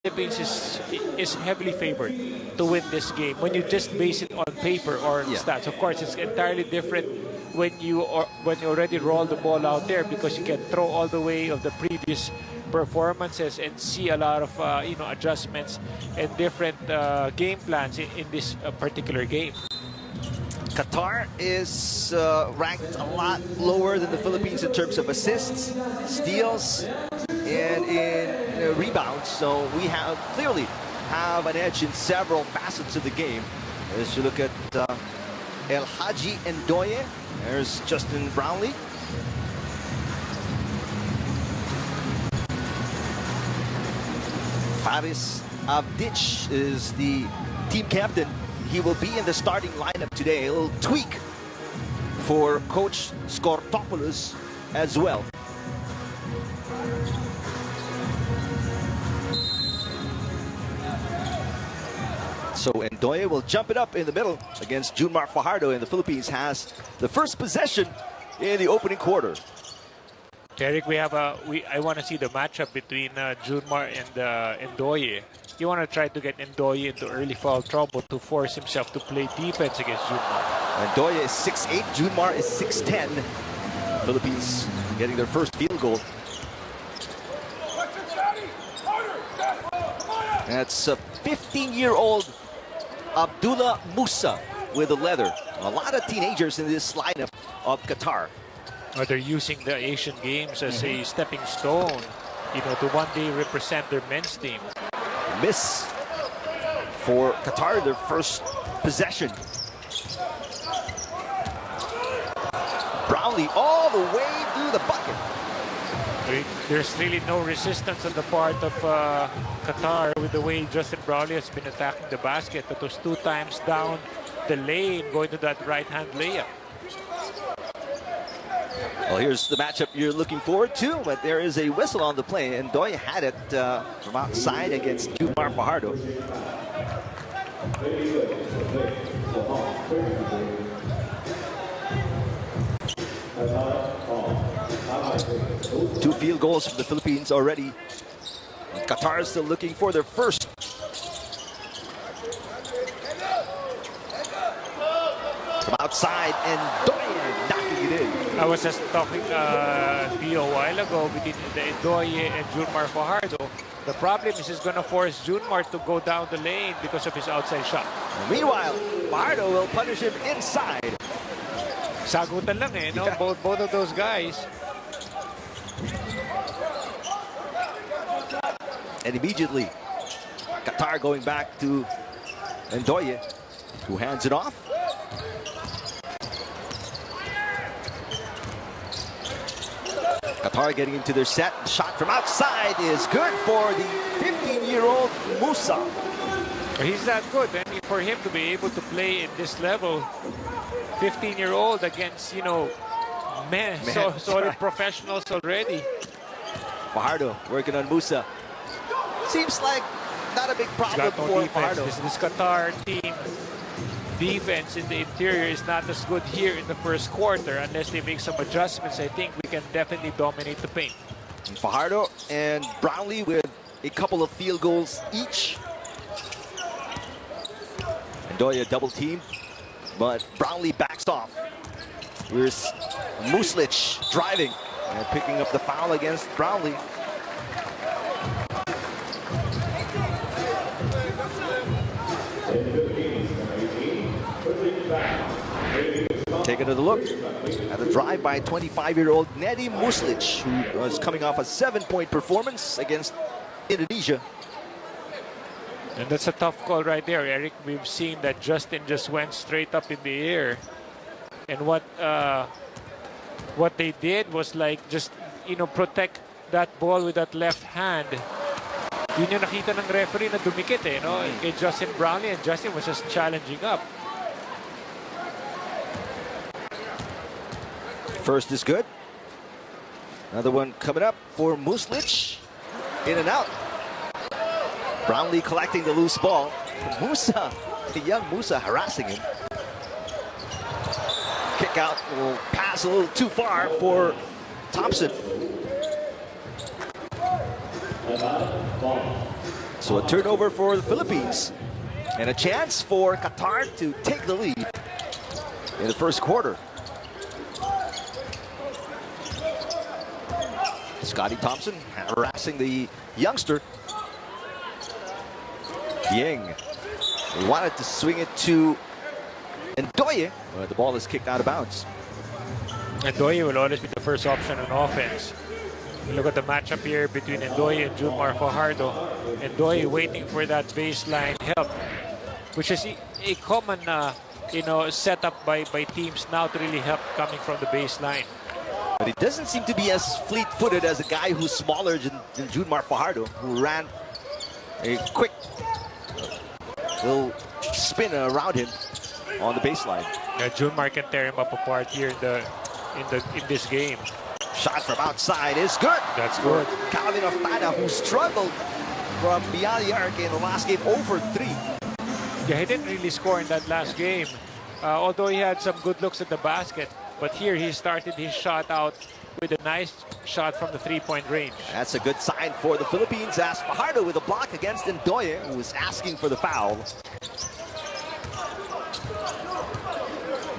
Philippines is heavily favored to win this game when you just base it on paper or stats. Of course, it's entirely different when you already roll the ball out there, because you can throw all the way of the previous performances and see a lot of adjustments and different game plans in this particular game. Qatar is ranked a lot lower than the Philippines in terms of assists, steals, and in rebounds. So we clearly have an edge in several facets of the game. As you look at El Hadji Ndoye, there's Justin Brownley. Faris Avdic is the team captain. He will be in the starting lineup today. A little tweak for Coach Skortopoulos as well. So Ndoye will jump it up in the middle against Junmar Fajardo, and the Philippines has the first possession in the opening quarter. Eric, I want to see the matchup between Junmar and Ndoye. You want to try to get Ndoye into early foul trouble to force himself to play defense against Junmar. Ndoye is 6'8", Junmar is 6'10". Philippines getting their first field goal. That's a 15-year-old Abdullah Musa with the leather. A lot of teenagers in this lineup of Qatar. They're using the Asian Games as a stepping stone, to one day represent their men's team. Miss for Qatar, their first possession. Brownley all the way through the bucket. There's really no resistance on the part of Qatar with the way Justin Brownley has been attacking the basket. That was 2 times down the lane, going to that right-hand layup. Well, here's the matchup you're looking forward to, but there is a whistle on the play, and Ndoye had it from outside against Junmar Fajardo. Two field goals for the Philippines already. Qatar is still looking for their first. From outside, and Ndoye knocking it in. I was just talking to you a while ago between Ndoye and Junmar Fajardo. The problem is he's going to force Junmar to go down the lane because of his outside shot. Meanwhile, Fajardo will punish him inside. Sagutan lang no? Yeah. Both of those guys. And immediately, Qatar going back to Ndoye, who hands it off. Qatar getting into their set. Shot from outside is good for the 15-year-old Musa. He's that good. I mean, for him to be able to play at this level, 15-year-old against, solid professionals already. Fajardo working on Musa. Seems like not a big problem for Fajardo. This Qatar team defense in the interior is not as good here in the first quarter. Unless they make some adjustments, I think we can definitely dominate the paint. Fajardo and Brownley with a couple of field goals each. Ndoye double team, but Brownley backs off. Here's Muslic driving and picking up the foul against Brownley. Take another look at the drive by 25-year-old Nedi Muslic, who was coming off a 7-point performance against Indonesia. And that's a tough call right there, Eric. We've seen that Justin just went straight up in the air. And what they did was just protect that ball with that left hand. Yun yung nakita ng referee na dumikit kay Justin Brownley, and Justin was just challenging up. First is good. Another one coming up for Muslic. In and out. Brownley collecting the loose ball. Musa, the young Musa harassing him. kick out will pass a little too far for Thompson. So a turnover for the Philippines and a chance for Qatar to take the lead in the first quarter. Scotty Thompson harassing the youngster. Ying. He wanted to swing it to Ndoye, but the ball is kicked out of bounds. Ndoye will always be the first option on offense. Look at the matchup here between Ndoye and Junmar Fajardo. Ndoye waiting for that baseline help, which is a common setup by teams now to really help coming from the baseline. But he doesn't seem to be as fleet-footed as a guy who's smaller than Junmar Fajardo, who ran a quick little spin around him on the baseline. Yeah, Junmar can tear him up apart here in this game. Shot from outside is good. That's good. Calvin Oftana, who struggled from beyond the arc in the last game, over 3. Yeah, he didn't really score in that last game, although he had some good looks at the basket. But here he started his shot out with a nice shot from the three-point range. That's a good sign for the Philippines, as Fajardo with a block against Ndoye, who was asking for the foul.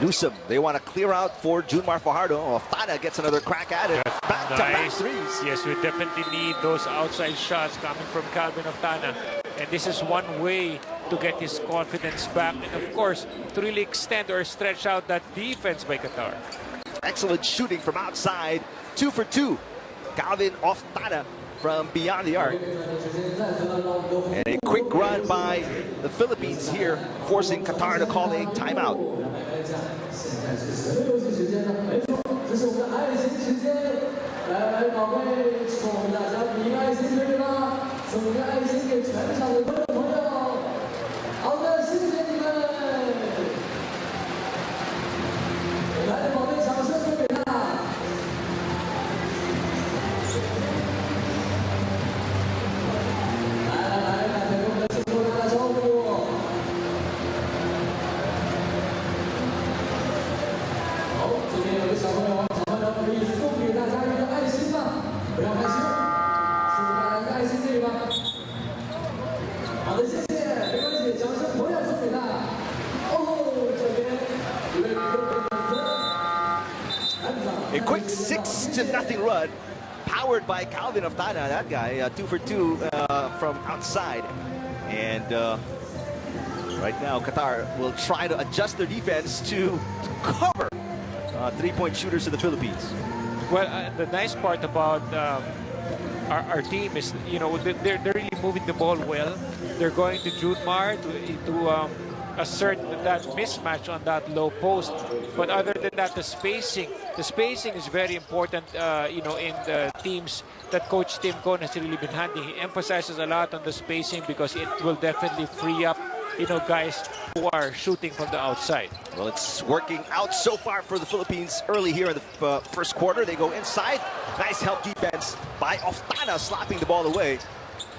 Newsom, they want to clear out for Junmar Fajardo. Oftana gets another crack at it. Back-to-back threes. Yes, we definitely need those outside shots coming from Calvin Oftana. And this is one way to get his confidence back. And of course, to really extend or stretch out that defense by Qatar. Excellent shooting from outside. 2 for 2. Calvin Oftana from beyond the arc. And a quick run by the Philippines here, forcing Qatar to call a timeout. A quick 6-0 run, powered by Calvin Oftana. That guy, 2 for 2 from outside. And right now, Qatar will try to adjust their defense to cover three-point shooters of the Philippines. Well, the nice part about our team is, they're really moving the ball well. They're going to Junmar to assert that mismatch on that low post. But other than that, the spacing is very important, in the teams that Coach Tim Cohn has really been handling. He emphasizes a lot on the spacing because it will definitely free up, guys who are shooting from the outside. Well, it's working out so far for the Philippines early here in the first quarter. They go inside. Nice help defense by Oftana, slapping the ball away.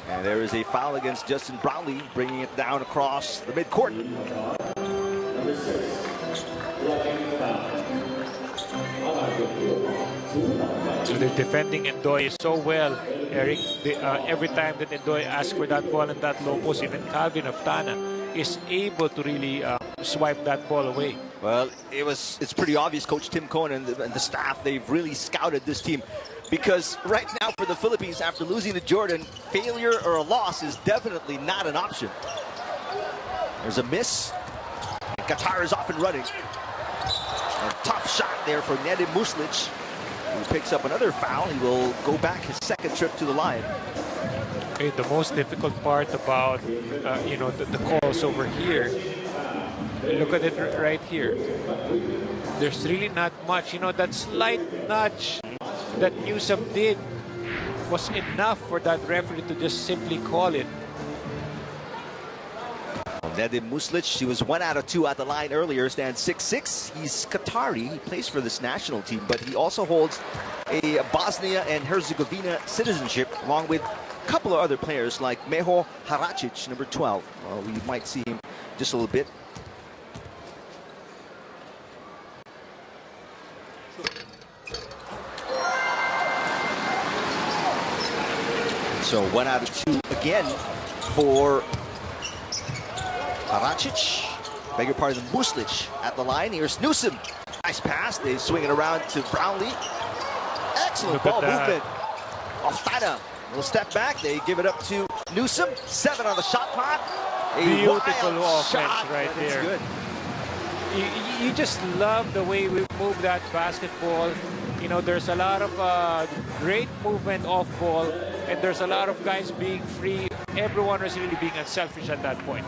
And there is a foul against Justin Brownley, bringing it down across the midcourt. So they're defending Ndoye so well, Eric. Every time that Ndoye asks for that ball in that low post, even Calvin Oftana is able to really swipe that ball away. Well, it's pretty obvious Coach Tim Cohn and the staff, they've really scouted this team. Because right now for the Philippines, after losing to Jordan, failure or a loss is definitely not an option. There's a miss. Qatar is off and running. A tough shot there for Nedim Muslic, who picks up another foul. He will go back his second trip to the line. Okay, the most difficult part about the calls over here, look at it right here. There's really not much. That slight nudge that Newsom did was enough for that referee to just simply call it. Nedim Muslic, he was 1 out of 2 at the line earlier, stands 6'6". He's Qatari. He plays for this national team, but he also holds a Bosnia and Herzegovina citizenship, along with a couple of other players like Meho Haracic, number 12. We might see him just a little bit. So 1 out of 2 again for Haracic. Beg your pardon, Muslic at the line. Here's Newsom. Nice pass. They swing it around to Brownley. Excellent ball movement. Oftana will step back. They give it up to Newsom. 7 on the shot clock. A beautiful offense shot, right there. Good. You just love the way we move that basketball. You know, there's a lot of great movement off ball, and there's a lot of guys being free. Everyone is really being unselfish at that point.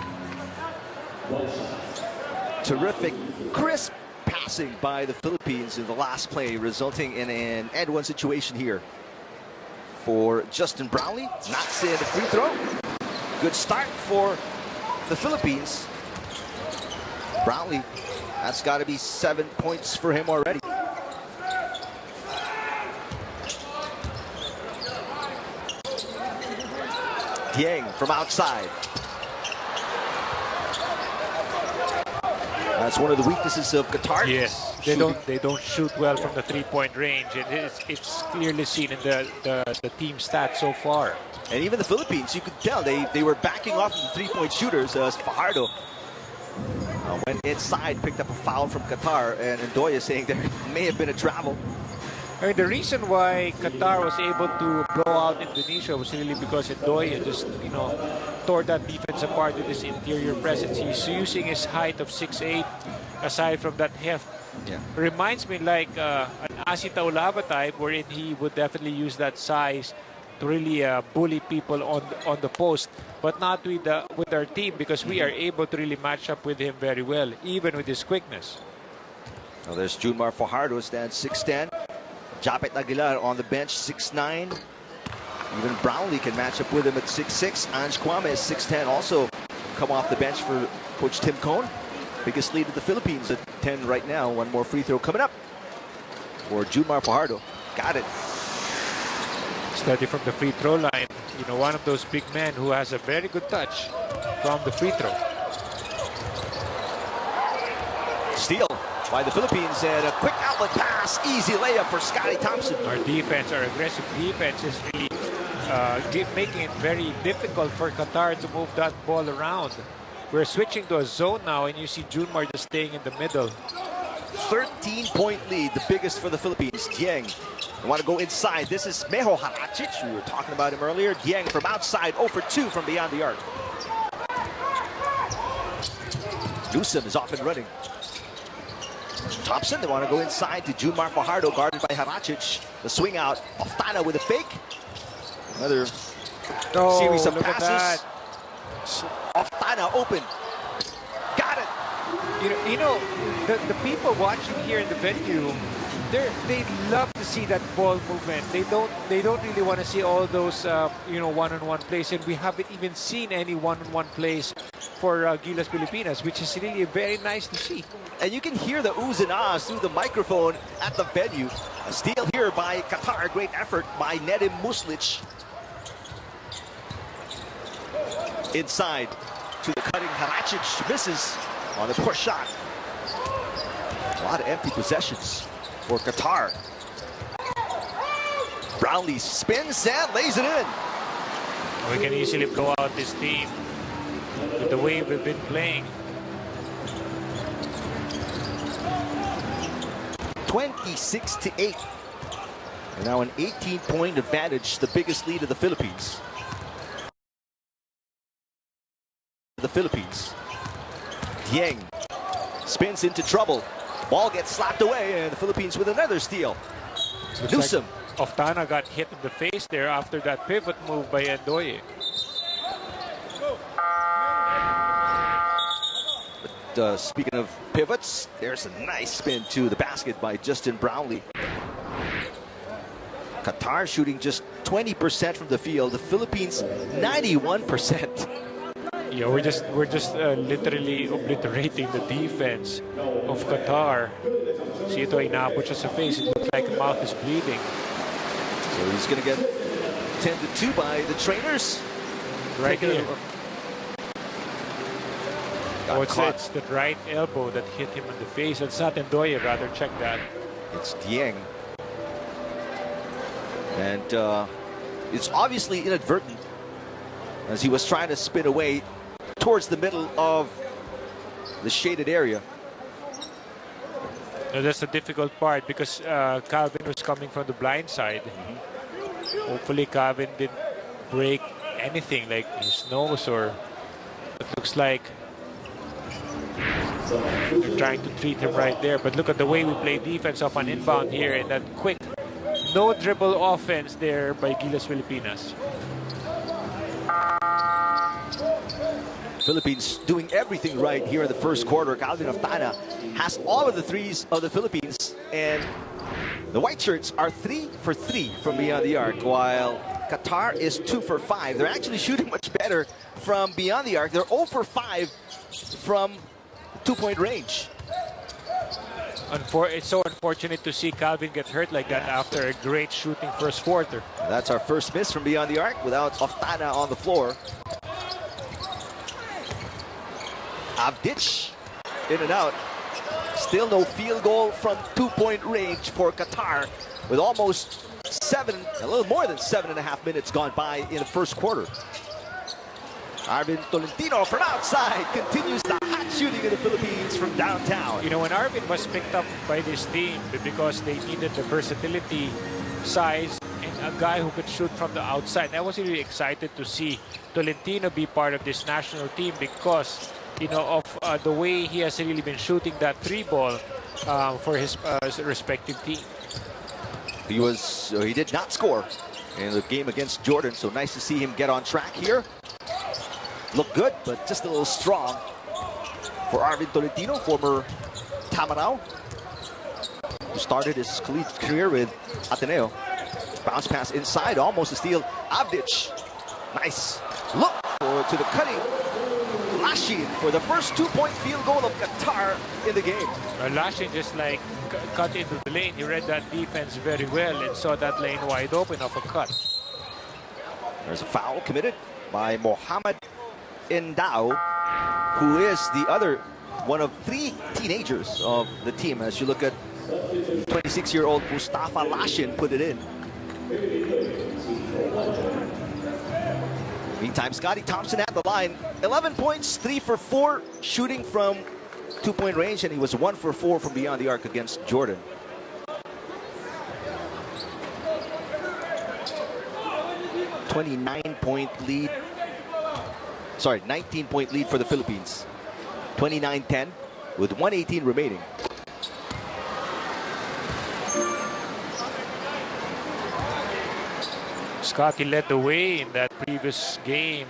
Terrific, crisp passing by the Philippines in the last play, resulting in an end-one situation here for Justin Brownley. Not seeing the free throw. Good start for the Philippines. Brownley, that's got to be 7 points for him already. Dieng from outside. That's one of the weaknesses of Qatar. Yes, they don't shoot well from the three-point range, and it's clearly seen in the team stats so far. And even the Philippines, you could tell they were backing off the three-point shooters. As Fajardo went inside, picked up a foul from Qatar, and Ndoye saying there may have been a travel. I mean, the reason why Qatar was able to blow out Indonesia was really because Ndoye just, you know, tore that defense apart with his interior presence. He's using his height of 6'8", aside from that heft. Yeah. Reminds me like an Asi Taulava type, wherein he would definitely use that size to really bully people on the post, but not with our team, because we are able to really match up with him very well, even with his quickness. Well, there's Junmar Fajardo, stands 6'10". Japet Aguilar on the bench, 6'9". Even Brownley can match up with him at 6'6". Ange Kwame is 6'10", also come off the bench for Coach Tim Cone. Biggest lead of the Philippines at 10 right now. One more free throw coming up for Junmar Fajardo. Got it. Steady from the free throw line. You know, one of those big men who has a very good touch from the free throw. Steal by the Philippines, and a quick outlet pass. Easy layup for Scotty Thompson. Our defense, our aggressive defense is really making it very difficult for Qatar to move that ball around. We're switching to a zone now, and you see Junmar just staying in the middle. 13-point lead, the biggest for the Philippines. Dieng, they want to go inside. This is Meho Haracic. We were talking about him earlier. Dieng from outside, 0 for 2 from beyond the arc. Newsom is off and running. Thompson, they want to go inside to Junmar Fajardo, guarded by Haracic. The swing out, Oftana with a fake. Another series of passes. Oftana open. Got it. You know, the people watching here in the venue, they love to see that ball movement. They don't really want to see all those you know, one-on-one plays, and we haven't even seen any one-on-one plays for Gilas Pilipinas, which is really very nice to see. And you can hear the oohs and ahs through the microphone at the venue. A steal here by Qatar. Great effort by Nedim Muslic. Inside to the cutting Haracic. Misses on the poor shot. A lot of empty possessions for Qatar. Brownley spins and lays it in. We can easily blow out this team with the way we've been playing. 26-8. And now an 18-point advantage, the biggest lead of the Philippines. Dieng spins into trouble. Ball gets slapped away, and the Philippines with another steal. Newsom. Like Oftana got hit in the face there after that pivot move by Ndoye. Speaking of pivots, there's a nice spin to the basket by Justin Brownley. Qatar shooting just 20% from the field. The Philippines 91%. Yeah, we're just literally obliterating the defense of Qatar. See ito, inaabot siya sa face. It looks like the mouth is bleeding. So he's going to get 10-2 by the trainers. Right here. Oh, it's the right elbow that hit him in the face. It's not Ndoye, rather. Check that. It's Dieng. And it's obviously inadvertent, as he was trying to spin away towards the middle of the shaded area. No, that's the difficult part, because Calvin was coming from the blind side. Hopefully Calvin didn't break anything like his nose, or it looks like they're trying to treat him right there. But look at the way we play defense off an inbound here, and that quick no dribble offense there by Gilas Pilipinas. Philippines doing everything right here in the first quarter. Calvin Oftana has all of the threes of the Philippines, and the white shirts are 3 for 3 from beyond the arc, while Qatar is 2 for 5. They're actually shooting much better from beyond the arc. They're 0 for 5 from two-point range. It's so unfortunate to see Calvin get hurt like that after a great shooting first quarter. That's our first miss from beyond the arc without Oftana on the floor. Avdic in and out. Still no field goal from two-point range for Qatar, with almost a little more than 7.5 minutes gone by in the first quarter. Arvin Tolentino from outside continues the hot shooting in the Philippines from downtown. You know, when Arvin was picked up by this team because they needed the versatility, size, and a guy who could shoot from the outside, I was really excited to see Tolentino be part of this national team, because you know, of the way he has really been shooting that three ball for his respective team. He did not score in the game against Jordan, so nice to see him get on track here. Look good, but just a little strong for Arvin Tolentino, former Tamarao, who started his collegiate career with Ateneo. Bounce pass inside, almost a steal. Avdic, nice look to the cutting Lashin for the first two-point field goal of Qatar in the game. Lashin just like cut into the lane. He read that defense very well and saw that lane wide open off a cut. There's a foul committed by Mohamed Endao, who is the other one of 3 teenagers of the team. As you look at 26-year-old Mustafa Lashin put it in. Meantime, Scotty Thompson at the line. 11 points, 3 for 4 shooting from two-point range, and he was 1 for 4 from beyond the arc against Jordan. $29-point lead. Sorry, 19-point lead for the Philippines. 29-10 with 1:18 remaining. Scotty led the way in that previous game,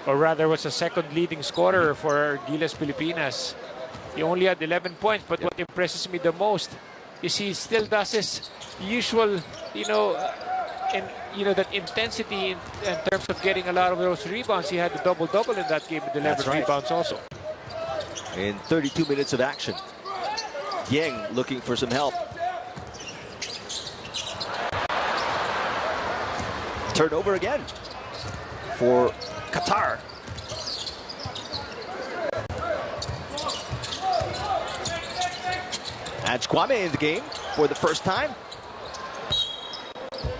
or rather was a second leading scorer for Gilas Pilipinas. He only had 11 points, but what impresses me the most is he still does his usual, that intensity in terms of getting a lot of those rebounds. He had a double-double in that game with 11 rebounds also. In 32 minutes of action. Yang looking for some help. Turnover again for Qatar. Adds Kwami in the game for the first time.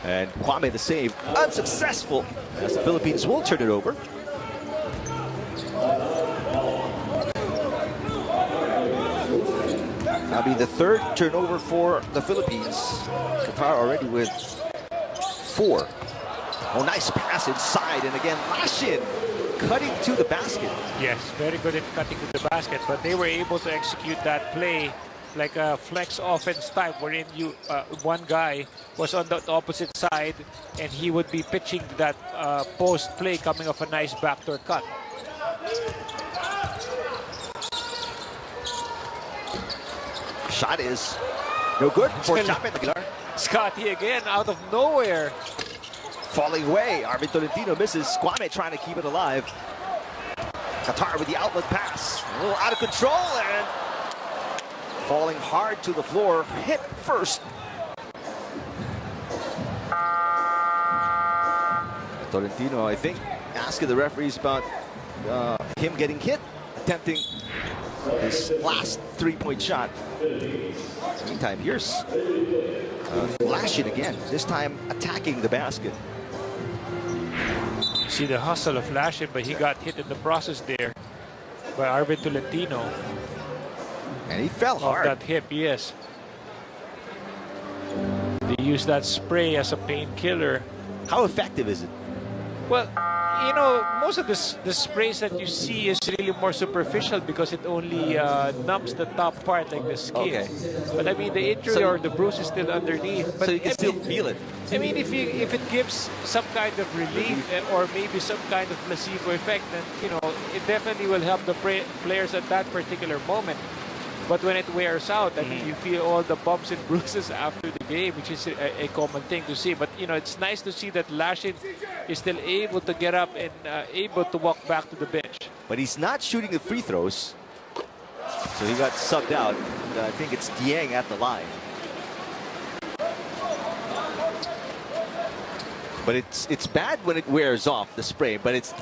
And Kwame the save unsuccessful, as the Philippines will turn it over. That'll be the 3rd turnover for the Philippines. Qatar already with 4. Oh, nice pass inside, and again Lashin cutting to the basket. Yes, very good at cutting to the basket, but they were able to execute that play like a flex offense type, wherein one guy was on the opposite side and he would be pitching that post play coming off a nice backdoor cut. Shot is no good for Aguilar. Scotty again out of nowhere. Falling away, Arvin Tolentino misses. Kwame trying to keep it alive. Qatar with the outlet pass. A little out of control, and falling hard to the floor, hit first. Tolentino, I think, asking the referees about him getting hit, attempting his last three-point shot. Meantime, here's Lashing again, this time attacking the basket. You see the hustle of Lashing, but he got hit in the process there by Arvin Tolentino. And he fell hard. Off that hip, yes. They use that spray as a painkiller. How effective is it? Well, you know, most of the sprays that you see is really more superficial because it only numbs the top part, like the skin. Okay. But I mean, the injury or the bruise is still underneath. But so you can still feel it. I mean, if it gives some kind of relief or maybe some kind of placebo effect, then, you know, it definitely will help the players at that particular moment. But when it wears out, I mean, you feel all the bumps and bruises after the game, which is a common thing to see. But, you know, it's nice to see that Lashing is still able to get up and able to walk back to the bench. But he's not shooting the free throws. So he got subbed out. I think it's Dieng at the line. But it's bad when it wears off, the spray. But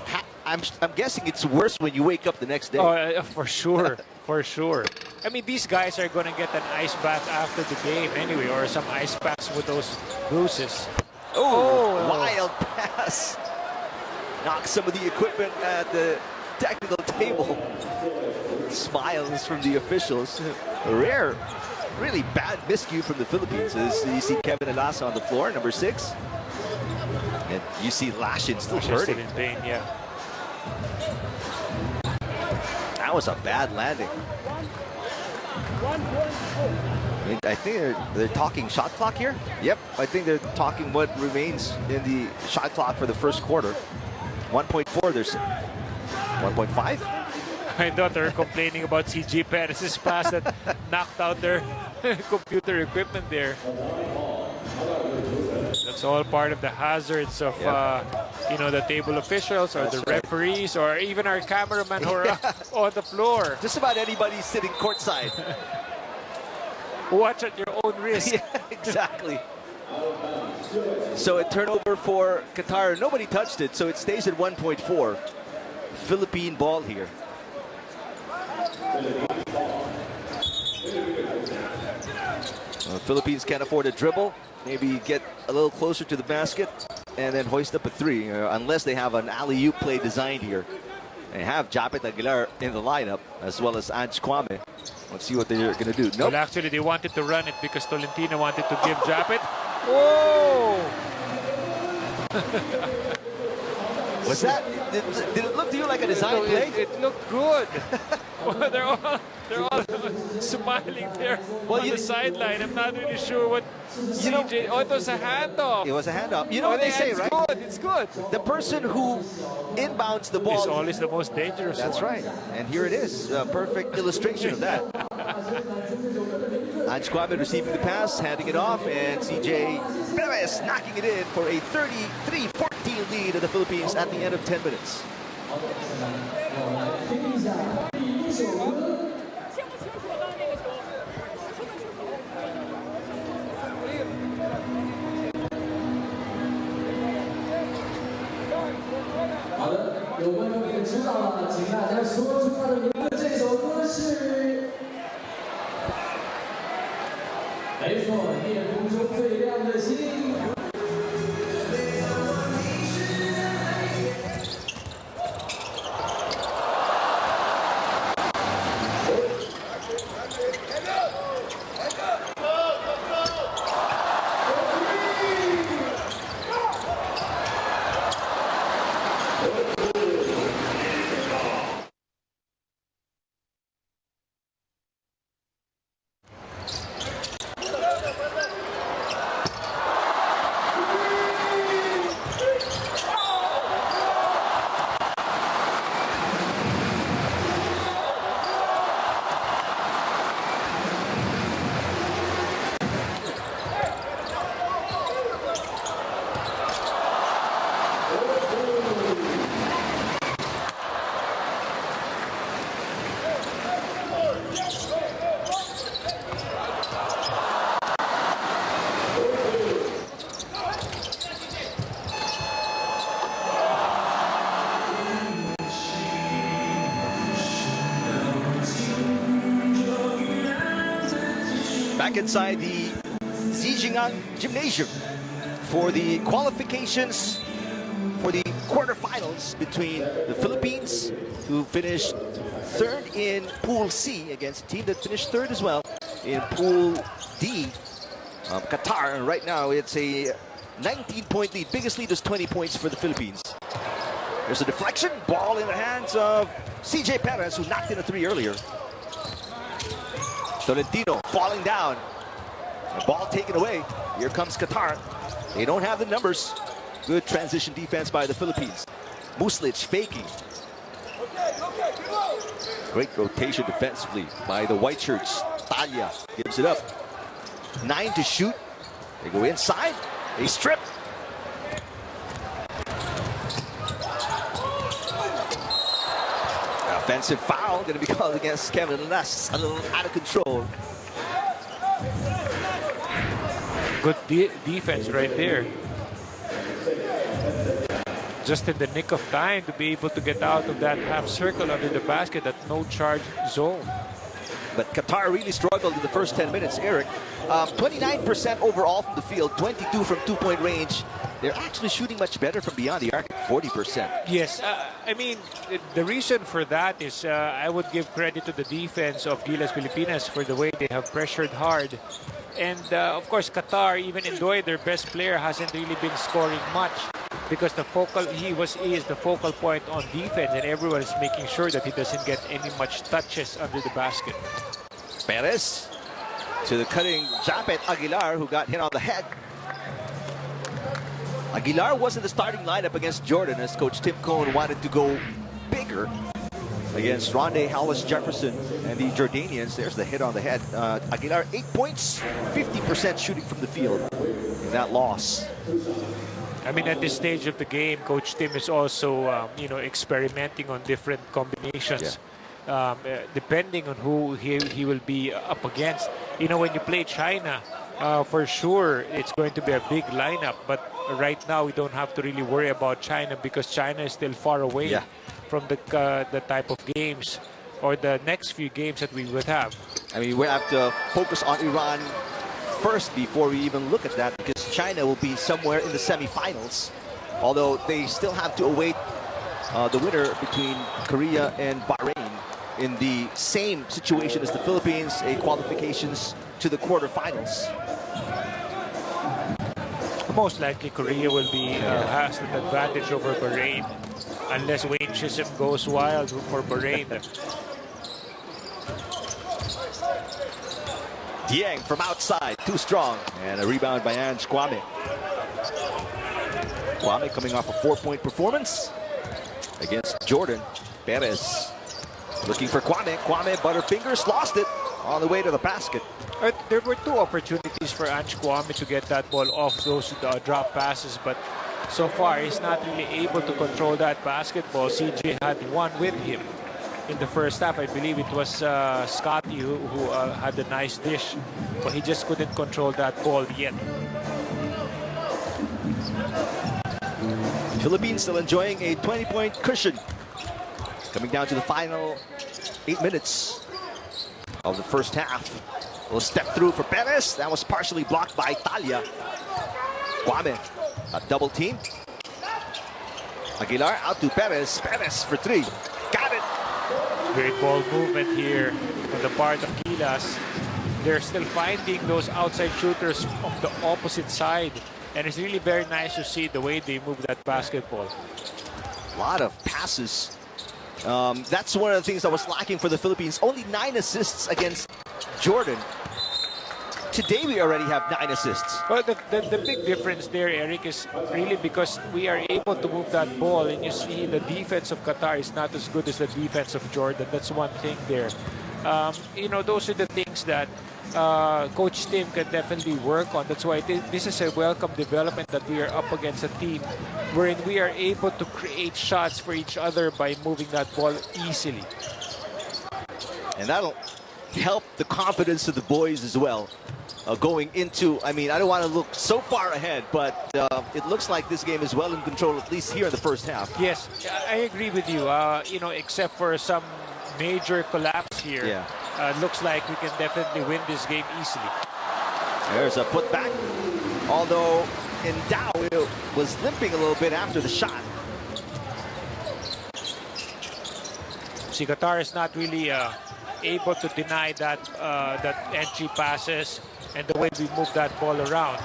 I'm guessing it's worse when you wake up the next day. Oh, for sure. For sure. I mean, these guys are going to get an ice bath after the game anyway, or some ice packs with those bruises. Oh, wild pass. Knocks some of the equipment at the technical table. Smiles from the officials. A rare, really bad miscue from the Philippines. As you see Kevin Alasa on the floor, number 6. And you see Lashing still hurting. Still in pain, yeah. That was a bad landing. I think they're talking shot clock here. Yep, I think they're talking what remains in the shot clock for the first quarter. 1.4, there's 1.5. I thought they were complaining about CJ Perez's pass that knocked out their computer equipment there. That's all part of the hazards of, you know, the table officials or the referees or even our cameramen who are on the floor. Just about anybody sitting courtside. Watch at your own risk. Yeah, exactly. So a turnover for Qatar. Nobody touched it, so it stays at 1.4. Philippine ball here. Philippines can't afford a dribble. Maybe get a little closer to the basket and then hoist up a 3, unless they have an alley-oop play designed here. They have Japet Aguilar in the lineup, as well as Kwami. Let's see what they're going to do. Nope. Well, actually, they wanted to run it because Tolentino wanted to give Japet. Whoa! What's that? Did it look to you like a design play? It looked good. they're all smiling there on the sideline. I'm not really sure what CJ. Oh, it was a handoff. It was a handoff. You know what they say, right? It's good. The person who inbounds the ball is always the most dangerous. That's right. And here it is. A perfect illustration of that. Kwami receiving the pass, handing it off, and CJ Perez knocking it in for a 33-14 lead of the Philippines at the end of 10 minutes. back inside the Zhejiang Gymnasium for the qualifications for the quarterfinals between the Philippines, who finished third in Pool C against a team that finished third as well in Pool D, Qatar. And right now it's a 19-point lead. Biggest lead is 20 points for the Philippines. There's a deflection, ball in the hands of CJ Perez, who knocked in a 3 earlier. Tolentino falling down. The ball taken away. Here comes Qatar. They don't have the numbers. Good transition defense by the Philippines. Muslic faking. Great rotation defensively by the white shirts. Talia gives it up. 9 to shoot. They go inside. They strip. Offensive foul going to be called against Kevin Less. A little out of control. Good defense right there. Just in the nick of time to be able to get out of that half circle under the basket at no charge zone. But Qatar really struggled in the first 10 minutes, Eric. 29% overall from the field, 22 from two-point range. They're actually shooting much better from beyond the arc, 40%. Yes, I mean, the reason for that is I would give credit to the defense of Gilas Pilipinas for the way they have pressured hard. And of course, Qatar, even Ndoye, their best player, hasn't really been scoring much because he is the focal point on defense, and everyone is making sure that he doesn't get any much touches under the basket. Perez to the cutting jump at Aguilar, who got hit on the head. Aguilar was in the starting lineup against Jordan, as Coach Tim Cohn wanted to go bigger against Rondé Hollis-Jefferson and the Jordanians. There's the hit on the head. Aguilar, 8 points, 50% shooting from the field in that loss. I mean, at this stage of the game, Coach Tim is also, experimenting on different combinations. Yeah. Depending on who he will be up against. You know, when you play China, for sure it's going to be a big lineup. But right now we don't have to really worry about China because China is still far away from the type of games or the next few games that we would have. I mean, we have to focus on Iran first before we even look at that, because China will be somewhere in the semifinals, although they still have to await the winner between Korea and Bahrain in the same situation as the Philippines, a qualifications to the quarterfinals. Most likely Korea will be has an advantage over Bahrain unless Wayne Chisholm goes wild for Bahrain. Dieng from outside, too strong, and a rebound by Ange Kwami. Kwami coming off a 4-point performance against Jordan. Perez looking for Kwame. Kwame, butterfingers, lost it on the way to the basket. There were 2 opportunities for Ange Kwame to get that ball off those drop passes, but so far he's not really able to control that basketball. CJ had one with him in the first half. I believe it was Scotty who had a nice dish, but he just couldn't control that ball yet. Philippines still enjoying a 20-point cushion. Coming down to the final 8 minutes of the first half. Will step through for Perez. That was partially blocked by Talia. Kwame, a double team. Aguilar out to Perez. Perez for 3. Got it. Great ball movement here on the part of Gilas. They're still finding those outside shooters on the opposite side. And it's really very nice to see the way they move that basketball. A lot of passes. That's one of the things that was lacking for the Philippines. Only 9 assists against Jordan. Today we already have 9 assists. Well, the big difference there, Eric, is really because we are able to move that ball, and you see the defense of Qatar is not as good as the defense of Jordan. That's one thing there. Those are the things that Coach Tim can definitely work on. That's why this is a welcome development that we are up against a team wherein we are able to create shots for each other by moving that ball easily. And that'll help the confidence of the boys as well. Going into, I mean, I don't want to look so far ahead, but it looks like this game is well in control, at least here in the first half. Yes, I agree with you. Except for some major collapse here. Yeah. looks like we can definitely win this game easily. There's a putback. Although Endao was limping a little bit after the shot. See, Qatar is not really able to deny that entry passes and the way we move that ball around.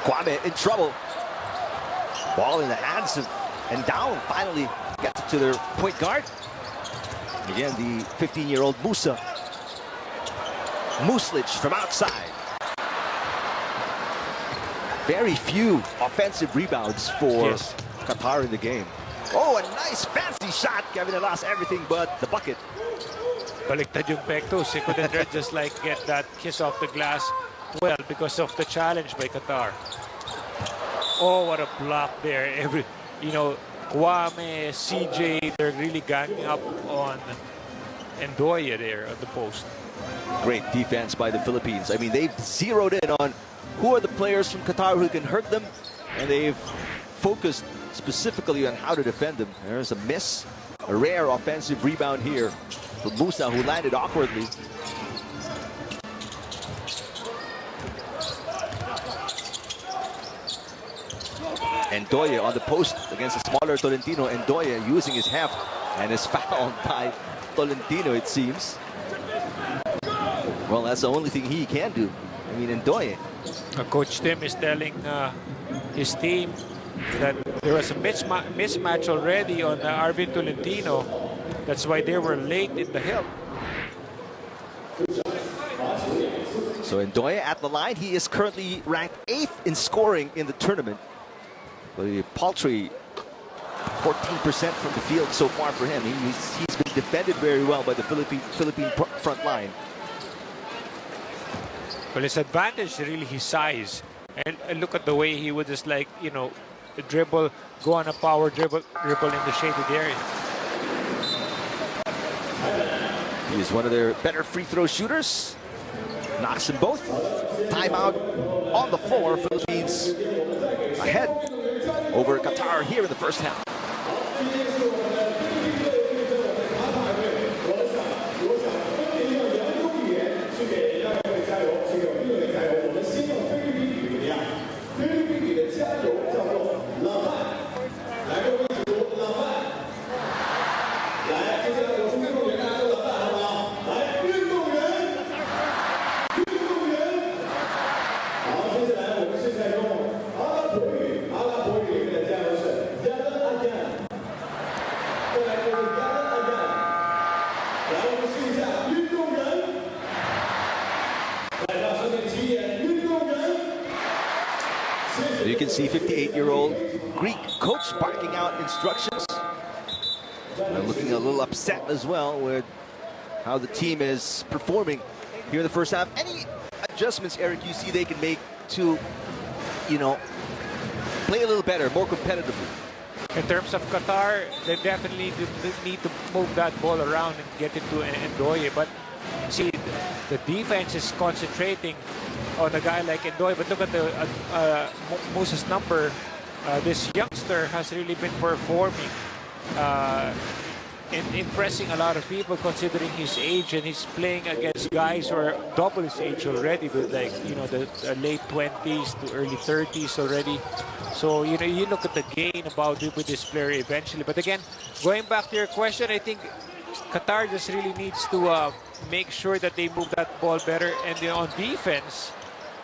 Kwami in trouble. Ball in the hands of Endao. Finally gets it to their point guard. Again, the 15-year-old Musa. Muslic from outside. Very few offensive rebounds for Qatar in the game. Oh, a nice fancy shot. Kevin lost everything but the bucket. Baliktad yung pektos. He couldn't just like get that kiss off the glass well because of the challenge by Qatar. Oh, what a block there. Kwame, CJ, they're really ganging up on Ndoye there at the post. Great defense by the Philippines. I mean, they've zeroed in on who are the players from Qatar who can hurt them, and they've focused specifically on how to defend them. There's a miss, a rare offensive rebound here for Musa, who landed awkwardly. Ndoye on the post against a smaller Tolentino. Ndoye using his heft and is fouled by Tolentino, it seems. Well, that's the only thing he can do. I mean, Ndoye. Coach Tim is telling his team that there was a mismatch already on Arvin Tolentino. That's why they were late in the help. So Ndoye at the line. He is currently ranked 8th in scoring in the tournament. A paltry 14% from the field so far for him. He's been defended very well by the Philippine front line. Well, his advantage is really his size. And look at the way he would just like, dribble, go on a power dribble in the shaded area. He is one of their better free throw shooters. Knocks them both. Timeout on the floor. Philippines ahead over Qatar here in the first half. You can see 58-year-old Greek coach barking out instructions. Looking a little upset as well with how the team is performing here in the first half. Any adjustments, Eric, you see they can make to, play a little better, more competitively? In terms of Qatar, they definitely need to move that ball around and get it to Ndoye. But see, the defense is concentrating on a guy like Ndoye. But look at the Musa's number. This youngster has really been performing, impressing a lot of people considering his age, and he's playing against guys who are double his age already, with like the late 20s to early 30s already. So you look at the gain about with this player eventually. But again, going back to your question, I think Qatar just really needs to make sure that they move that ball better, and on defense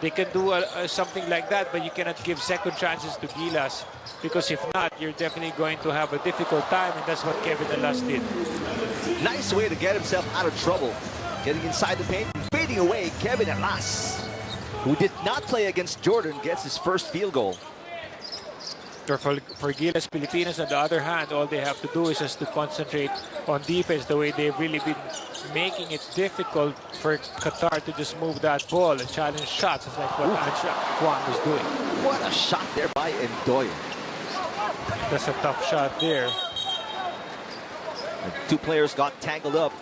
they can do something like that, but you cannot give second chances to Gilas, because if not, you're definitely going to have a difficult time, and that's what Kevin Alas did. Nice way to get himself out of trouble. Getting inside the paint, fading away. Kevin Alas, who did not play against Jordan, gets his first field goal. For Gilas Pilipinas, on the other hand, all they have to do is just to concentrate on defense, the way they've really been making it difficult for Qatar to just move that ball and challenge shots. It's like what Kwami was doing. What a shot there by Ndoye. That's a tough shot there. The two players got tangled up.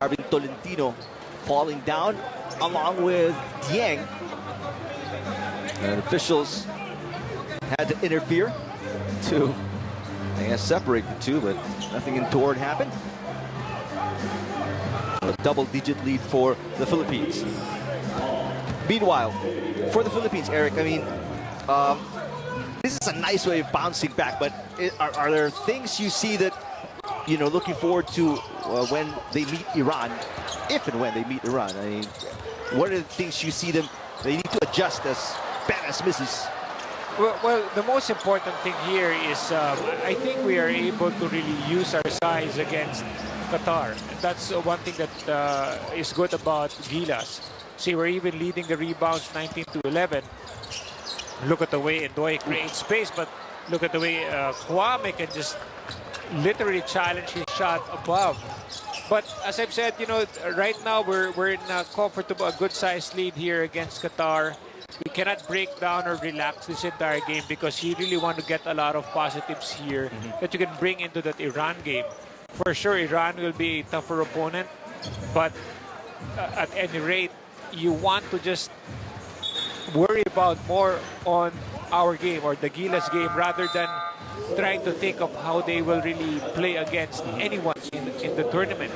Arvin Tolentino falling down along with Dieng. And officials had to interfere to, I guess, separate the two, but nothing untoward happened. A double-digit lead for the Philippines. Meanwhile, for the Philippines, Eric, I mean, this is a nice way of bouncing back, but are there things you see that, you know, looking forward to when they meet Iran, if and when they meet Iran? I mean, what are the things you see them, they need to adjust as Perez misses? Well, the most important thing here is I think we are able to really use our size against Qatar. And that's one thing that is good about Gilas. See, we're even leading the rebounds 19-11. Look at the way Ndoye creates space, but look at the way Kwami can just literally challenge his shot above. But as I've said, you know, right now we're in a comfortable, a good-sized lead here against Qatar. We cannot break down or relax this entire game because you really want to get a lot of positives here that you can bring into that Iran game. For sure, Iran will be a tougher opponent, but at any rate, you want to just worry about more on our game or the Gilas game rather than trying to think of how they will really play against anyone in the tournament.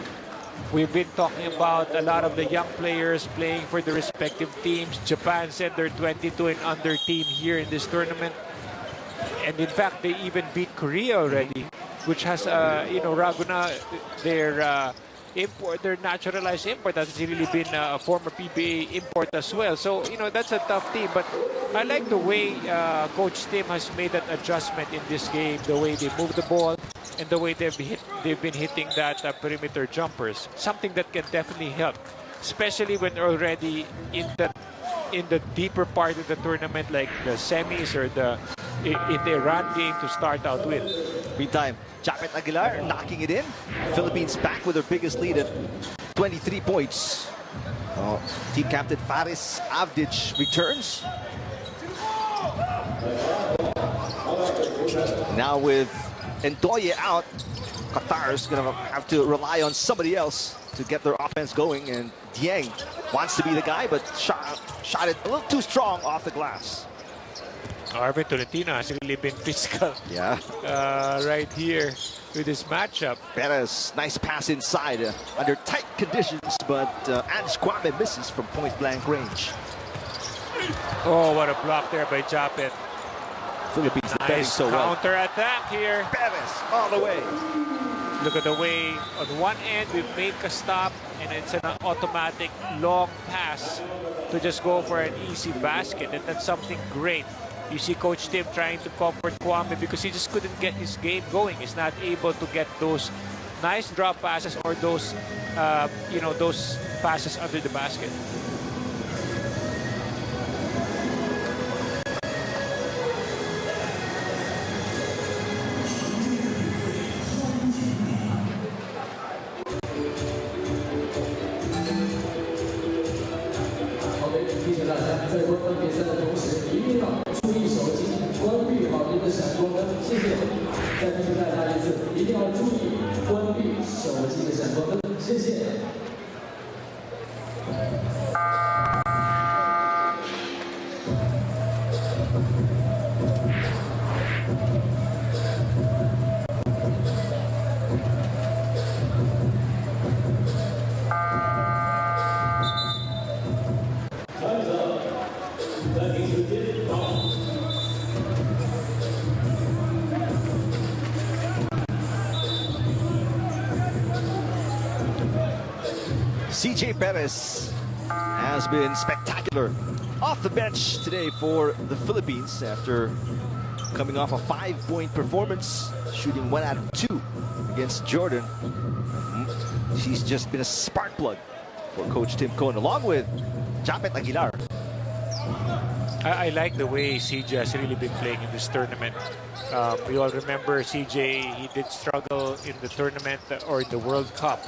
We've been talking about a lot of the young players playing for the respective teams. Japan said they're 22 and under team here in this tournament. And in fact, they even beat Korea already, which has, you know, Raguna, their naturalized import has really been a former PBA import as well. So, you know, that's a tough team. But I like the way Coach Tim has made that adjustment in this game, the way they move the ball and the way they've been hitting that perimeter jumpers. Something that can definitely help, especially when they're already in the deeper part of the tournament, like the semis or in the Iran game to start out with. Meantime, Japet Aguilar knocking it in. Philippines back with their biggest lead at 23 points. Team captain Faris Avdic returns. Now with Ndoye out, Qatar is going to have to rely on somebody else to get their offense going. And Dieng wants to be the guy, but shot it a little too strong off the glass. Arvin Tolentino has really been physical. Yeah. Right here with this matchup. Perez, nice pass inside under tight conditions, but Kwami misses from point-blank range. Oh, what a block there by Japet. Philippines defending so well. Counter-attack here. Perez all the way. Look at the way on one end we make a stop and it's an automatic long pass to just go for an easy basket, and that's something great. You see Coach Tim trying to comfort Kwame because he just couldn't get his game going. He's not able to get those nice drop passes or those, you know, those passes under the basket. CJ Perez has been spectacular off the bench today for the Philippines after coming off a 5-point performance, shooting 1 out of 2 against Jordan. He's just been a spark plug for Coach Tim Cohn, along with Japet Aguilar. I like the way CJ has really been playing in this tournament. We all remember CJ, he did struggle in the tournament or in the World Cup.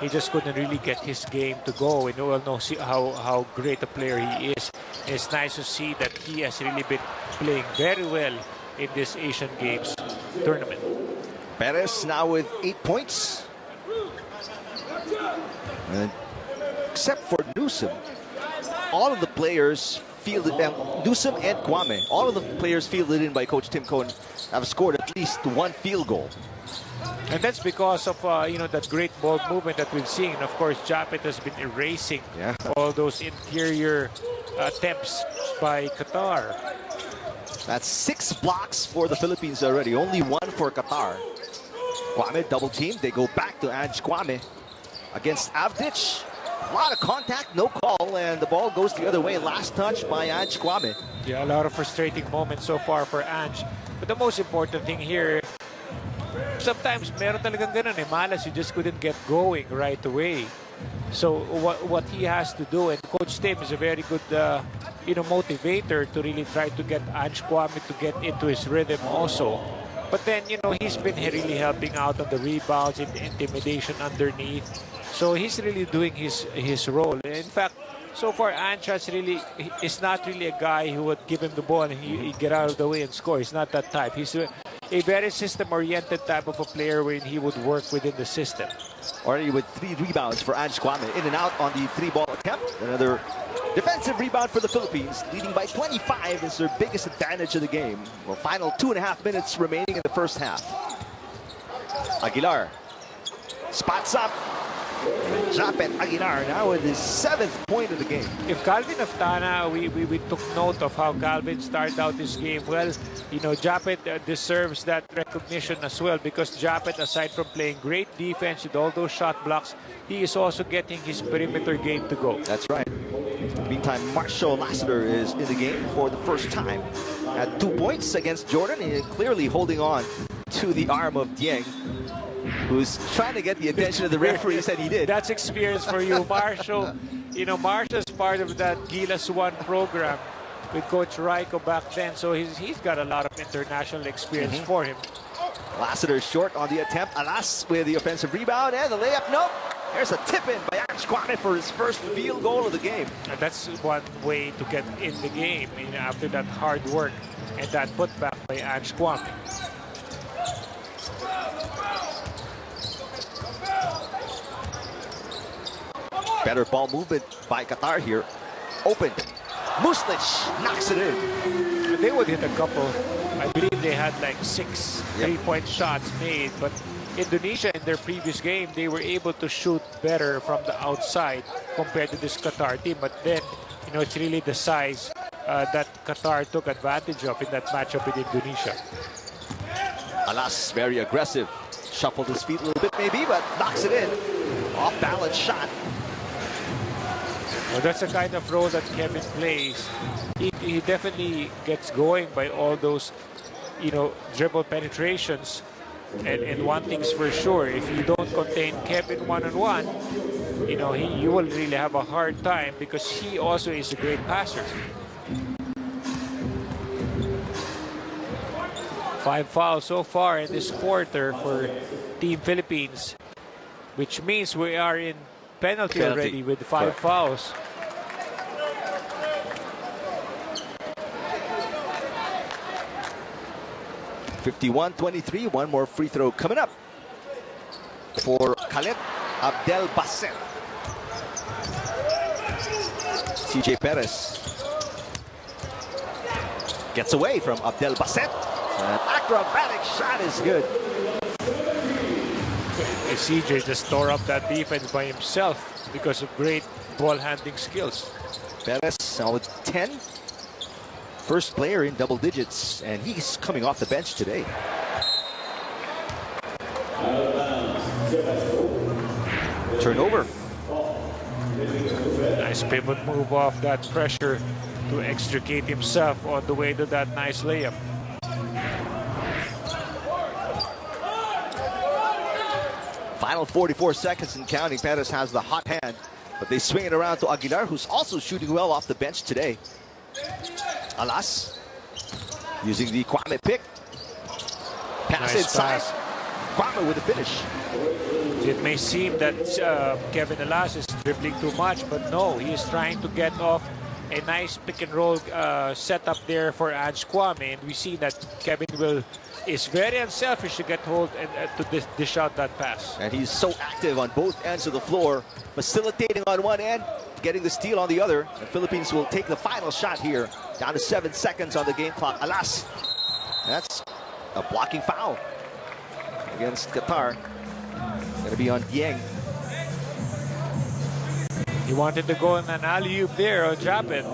He just couldn't really get his game to go. And we all know how great a player he is. And it's nice to see that he has really been playing very well in this Asian Games tournament. Perez now with 8 points. And except for Newsom, all of the players fielded, Newsom and Kwame, all of the players fielded in by Coach Tim Cohn have scored at least 1 field goal. And that's because of that great ball movement that we've seen. Of course, Japet has been erasing all those interior attempts by Qatar. That's 6 blocks for the Philippines already. Only 1 for Qatar. Kwame double team. They go back to Ange Kwame against Avdic. A lot of contact, no call, and the ball goes the other way. Last touch by Ange Kwame. Yeah, a lot of frustrating moments so far for Ange. But the most important thing here, sometimes meron talagang ganun eh, malas, you just couldn't get going right away. So what he has to do, and Coach Tim is a very good motivator to really try to get Ange Kwame to get into his rhythm also. But then, he's been really helping out on the rebounds and intimidation underneath. So he's really doing his role. In fact, so far, Ange is not really a guy who would give him the ball and he'd get out of the way and score. He's not that type. He's a very system-oriented type of a player when he would work within the system. Already with 3 rebounds for Ange Kwame. In and out on the 3-ball attempt. Another defensive rebound for the Philippines. Leading by 25 is their biggest advantage of the game. Well, final 2.5 minutes remaining in the first half. Aguilar spots up. Japet Aguilar now with his 7th point of the game. If Calvin Oftana, we took note of how Calvin started out this game. Well, Japet deserves that recognition as well, because Japet, aside from playing great defense with all those shot blocks, he is also getting his perimeter game to go. That's right. Meantime, Marshall Lassiter is in the game for the first time. At 2 points against Jordan, he is clearly holding on to the arm of Dieng, who's trying to get the attention of the referees, and he did. That's experience for you, Marshall. Marshall's part of that Gilas 1 program with Coach Raiko back then, so he's got a lot of international experience for him. Lassiter short on the attempt. Alas with the offensive rebound, and the layup. Nope. There's a tip-in by Ange Kwame for his first field goal of the game. And that's one way to get in the game after that hard work and that putback by Ange Kwame. Better ball movement by Qatar here. Opened. Muslic knocks it in. They would hit a couple. I believe they had like 6 3-point shots made, but Indonesia in their previous game, they were able to shoot better from the outside compared to this Qatar team. But then, it's really the size that Qatar took advantage of in that matchup with Indonesia. Alas, very aggressive. Shuffled his feet a little bit maybe, but knocks it in. Off-balance shot. Well, that's the kind of role that Kevin plays. He definitely gets going by all those, dribble penetrations. And one thing's for sure, if you don't contain Kevin one-on-one, you will really have a hard time, because he also is a great passer. 5 fouls so far in this quarter for Team Philippines, which means we are in penalty already with 5 fouls. (51-23). One more free throw coming up for Khaled Abdel Basset. CJ Perez gets away from Abdel Basset. An acrobatic shot is good. CJ just tore up that defense by himself because of great ball handling skills. Perez now with 10. First player in double digits, and he's coming off the bench today. Turnover. Nice pivot move off that pressure to extricate himself on the way to that nice layup. Final 44 seconds and counting. Perez has the hot hand, but they swing it around to Aguilar, who's also shooting well off the bench today. Alas using the Kwame pick. Pass nice inside. Pass. Kwame with the finish. It may seem that Kevin Alas is dribbling too much, but no, he is trying to get off a nice pick and roll setup there for Ange Kwame, and we see that Kevin is very unselfish to get hold and to dish out that pass. And he's so active on both ends of the floor, facilitating on one end, getting the steal on the other. The Philippines will take the final shot here. Down to 7 seconds on the game clock. Alas, that's a blocking foul. against Qatar. Going to be on Dieng. He wanted to go on an alley-oop there or drop it.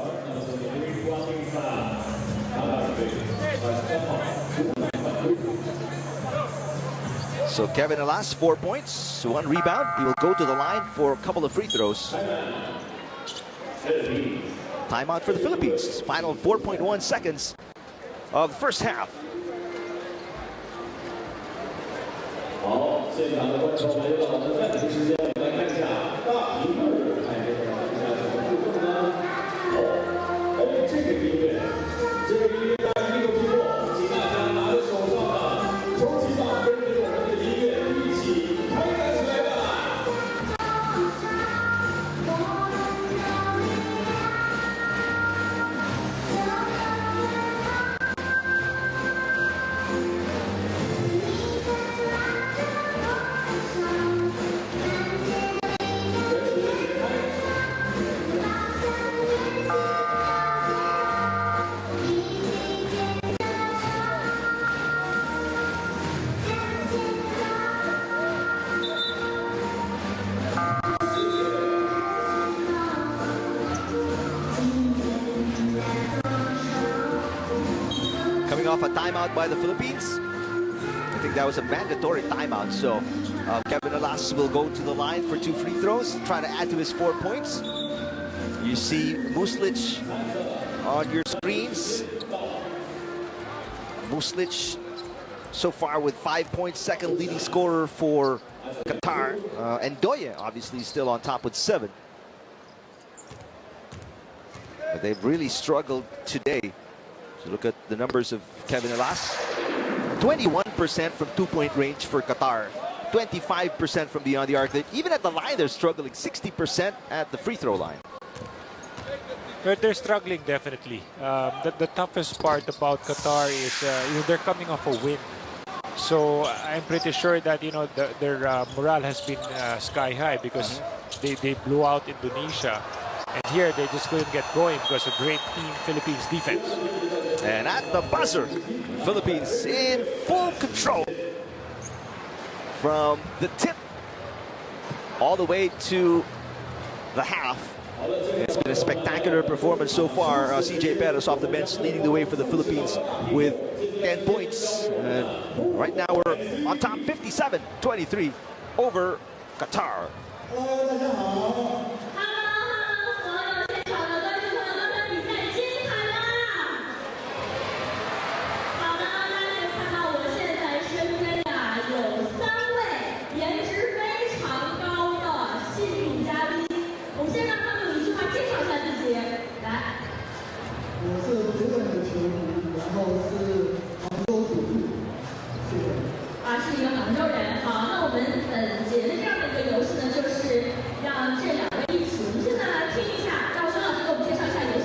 So Kevin Alas, 4 points, 1 rebound. He will go to the line for a couple of free throws. Timeout for the Philippines. Final 4.1 seconds of the first half. Off a timeout by the Philippines. I think that was a mandatory timeout, so Kevin Alas will go to the line for 2 free throws, try to add to his 4 points. You see Muslic on your screens. Muslic so far with 5 points, second leading scorer for Qatar. And Doye obviously still on top with 7. But they've really struggled today. So look at the numbers of Kevin Alas. 21% from 2-point range for Qatar. 25% from beyond the arc. Even at the line, they're struggling. 60% at the free throw line. They're struggling, definitely. The toughest part about Qatar is they're coming off a win. So I'm pretty sure that their morale has been sky high because they blew out Indonesia. And here they just couldn't get going because of great team Philippines defense. And at the buzzer, Philippines in full control from the tip all the way to the half. It's been a spectacular performance so far. CJ Perez off the bench leading the way for the Philippines with 10 points. And right now we're on top 57-23 over Qatar.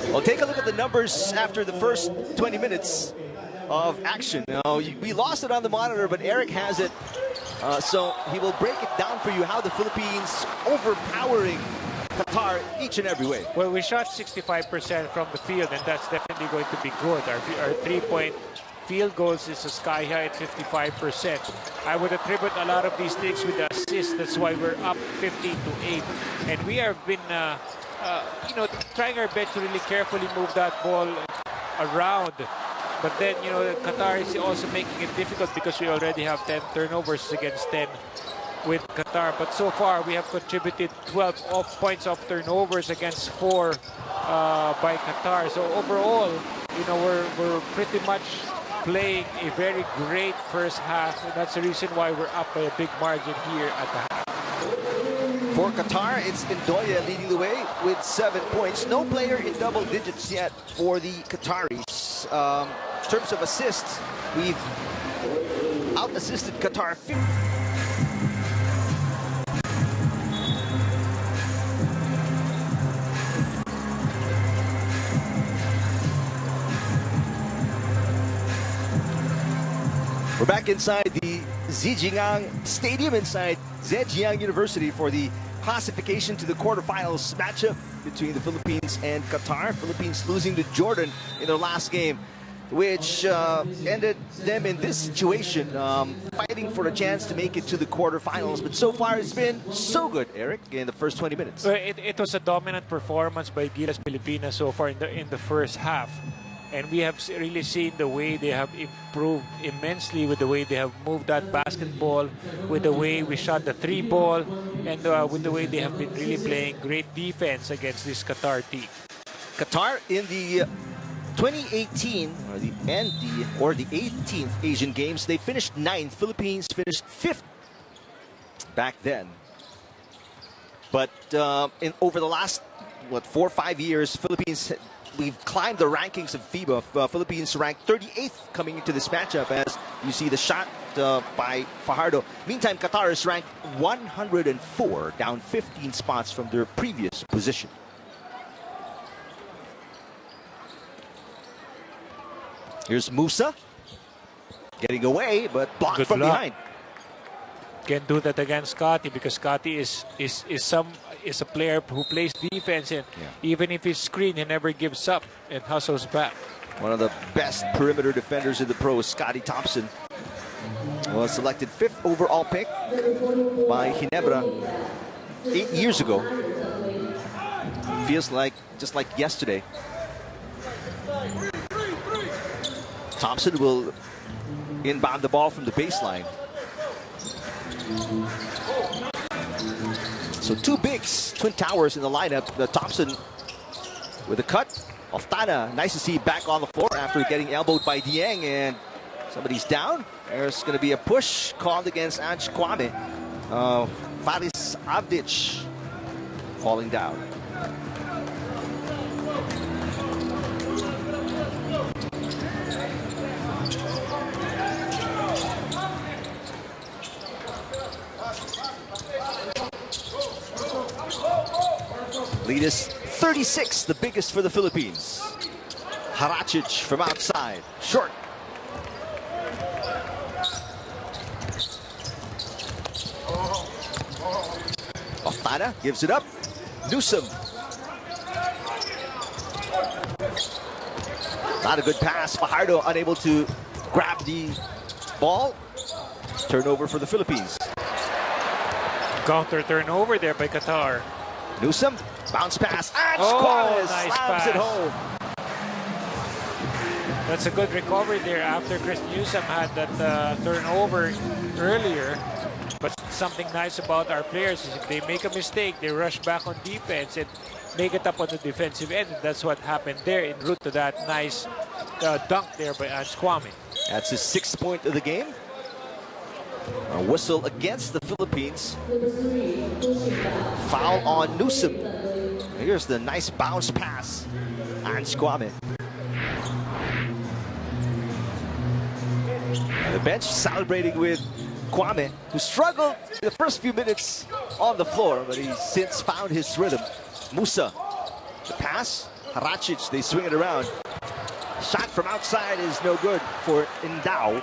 Well, take a look at the numbers after the first 20 minutes of action. Now, we lost it on the monitor, but Eric has it. So he will break it down for you how the Philippines overpowering Qatar each and every way. Well, we shot 65% from the field, and that's definitely going to be good. Our three-point field goals is a sky high at 55%. I would attribute a lot of these things with the assists. That's why we're up 15-8. And we have been, trying our best to really carefully move that ball around. But then, Qatar is also making it difficult because we already have 10 turnovers against 10 with Qatar. But so far, we have contributed 12 points off turnovers against 4 by Qatar. So overall, we're pretty much playing a very great first half. And that's the reason why we're up by a big margin here at the half. For Qatar, it's Ndoye leading the way with 7 points. No player in double digits yet for the Qataris. In terms of assists, we've out-assisted Qatar. We're back inside the Zhejiang Stadium inside Zhejiang University for the classification to the quarterfinals matchup between the Philippines and Qatar. Philippines losing to Jordan in their last game. which ended them in this situation, fighting for a chance to make it to the quarterfinals. But so far, it's been so good, Eric, in the first 20 minutes. Well, it was a dominant performance by Gilas Pilipinas so far in the first half. And we have really seen the way they have improved immensely with the way they have moved that basketball, with the way we shot the 3-ball, and with the way they have been really playing great defense against this Qatar team. Qatar in the 2018 or the 18th Asian Games, they finished 9th. Philippines finished 5th back then. But over the last 4 or 5 years, we've climbed the rankings of FIBA. Philippines ranked 38th coming into this matchup, as you see the shot by Fajardo. Meantime, Qatar is ranked 104, down 15 spots from their previous position. Here's Musa getting away, but blocked from behind. Can't do that against Scotty, because Scotty is a player who plays defense, and even if he's screened, he never gives up and hustles back. One of the best perimeter defenders in the pros, Scotty Thompson, was selected 5th overall pick by Ginebra 8 years ago. Feels like just like yesterday. Thompson will inbound the ball from the baseline. So 2 bigs, twin towers in the lineup. Thompson with a cut. Oftana, nice to see back on the floor after getting elbowed by Dieng, and somebody's down. There's going to be a push called against Kwami. Faris Avdic falling down. Lead is 36, the biggest for the Philippines. Haracic from outside, short. Oftana gives it up. Newsom. Not a good pass. Fajardo unable to grab the ball. Turnover for the Philippines. Counter turnover there by Qatar. Newsom, bounce pass, and nice slams pass. it home. That's a good recovery there after Chris Newsom had that turnover earlier. But something nice about our players is if they make a mistake, they rush back on defense and make it up on the defensive end. And that's what happened there en route to that nice dunk there by Kwami. That's his 6th point of the game. A whistle against the Philippines. Foul on Newsom. Here's the nice bounce pass. And Kwami. The bench celebrating with Kwami, who struggled in the first few minutes on the floor, but he's since found his rhythm. Musa, the pass. Haracic, they swing it around. Shot from outside is no good for Indao.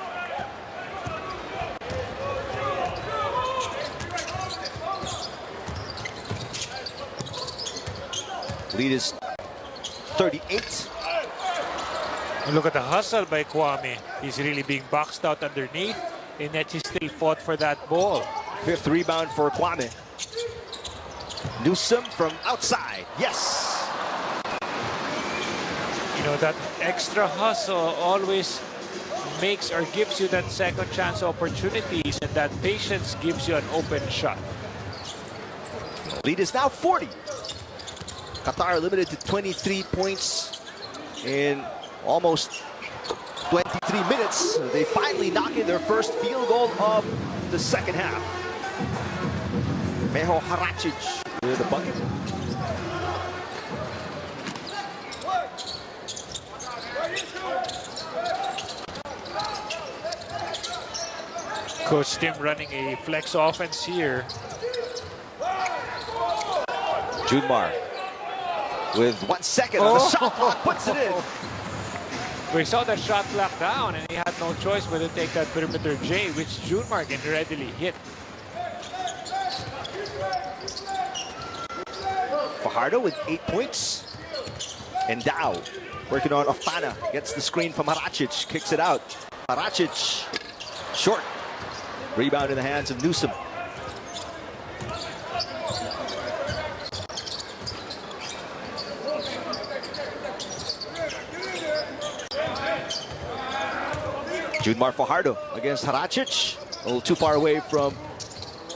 Lead is 38. And look at the hustle by Kwami. He's really being boxed out underneath, and yet he still fought for that ball. 5th rebound for Kwami. Newsom from outside. Yes. You know, that extra hustle always makes or gives you that second chance opportunities, and that patience gives you an open shot. Lead is now 40. Qatar limited to 23 points in almost 23 minutes. They finally knock in their first field goal of the second half. Meho Haracic with the bucket. Coach Tim running a flex offense here. Junmar with 1 second on the shot clock, puts it in. We saw that shot clock down, and he had no choice but to take that perimeter J, which Junmar can readily hit. Fajardo with 8 points. And Dow Working on Oftana. Gets the screen from Haracic. Kicks it out. Haracic. Short. Rebound in the hands of Newsom. Junmar Fajardo against Haracic. A little too far away from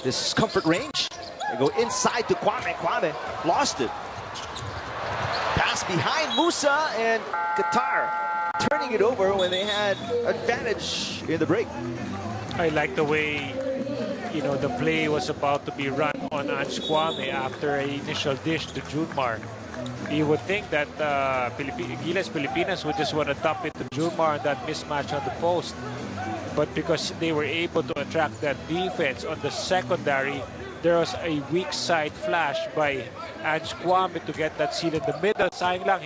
this comfort range. They go inside to Kwami. Kwami lost it. Pass behind Musa, and Qatar turning it over when they had advantage in the break. I like the way, the play was about to be run on Ange Kwame after an initial dish to Junmar. You would think that Gilas Pilipinas would just want to dump it to Junmar on that mismatch on the post. But because they were able to attract that defense on the secondary, there was a weak side flash by Ange Kwame to get that seal in the middle. Sayang lang,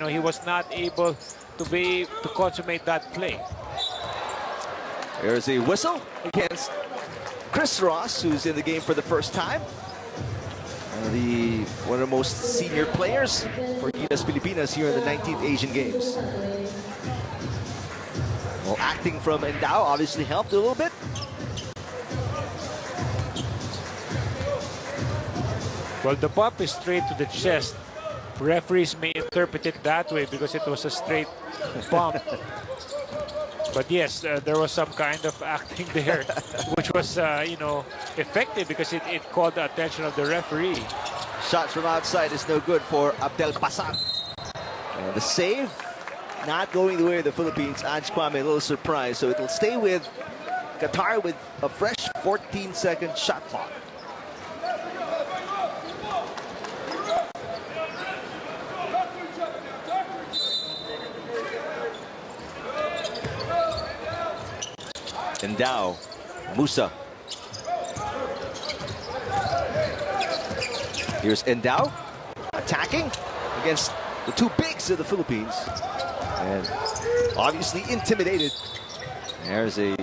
he was not able to consummate that play. There's a whistle against Chris Ross, who's in the game for the first time. One of the most senior players for Gilas Pilipinas here in the 19th Asian Games. Well, acting from Endao obviously helped a little bit. Well, the bump is straight to the chest. Referees may interpret it that way because it was a straight bump. But yes, there was some kind of acting there, which was, effective because it called the attention of the referee. Shots from outside is no good for Abdel Pasar. And the save, not going the way of the Philippines. Ange Kwame a little surprised, so it'll stay with Qatar with a fresh 14-second shot clock. Endao, Musa. Here's Endao attacking against the two bigs of the Philippines. And obviously intimidated. There's a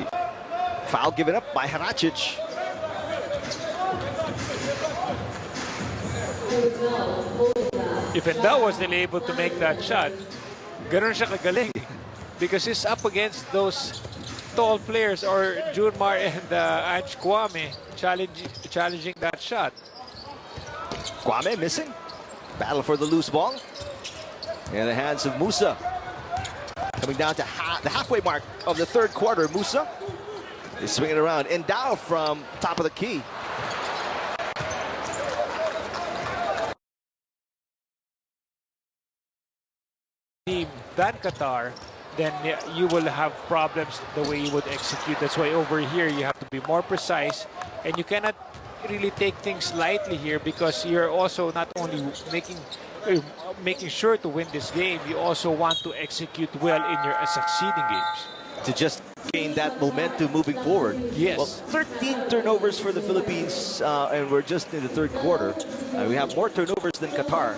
foul given up by Haracic. If Endao wasn't able to make that shot, ganun siya kagaling. Because he's up against those tall players, or Junmar and Ange Kwame challenging that shot. Kwame missing. Battle for the loose ball. In the hands of Musa. Coming down to the halfway mark of the third quarter. Musa is swinging around. Endao from top of the key. Team than Qatar, then you will have problems the way you would execute. That's why over here you have to be more precise, and you cannot really take things lightly here because you're also not only making sure to win this game, you also want to execute well in your succeeding games. To just gain that momentum moving forward. Yes. Well, 13 turnovers for the Philippines, and we're just in the third quarter. We have more turnovers than Qatar.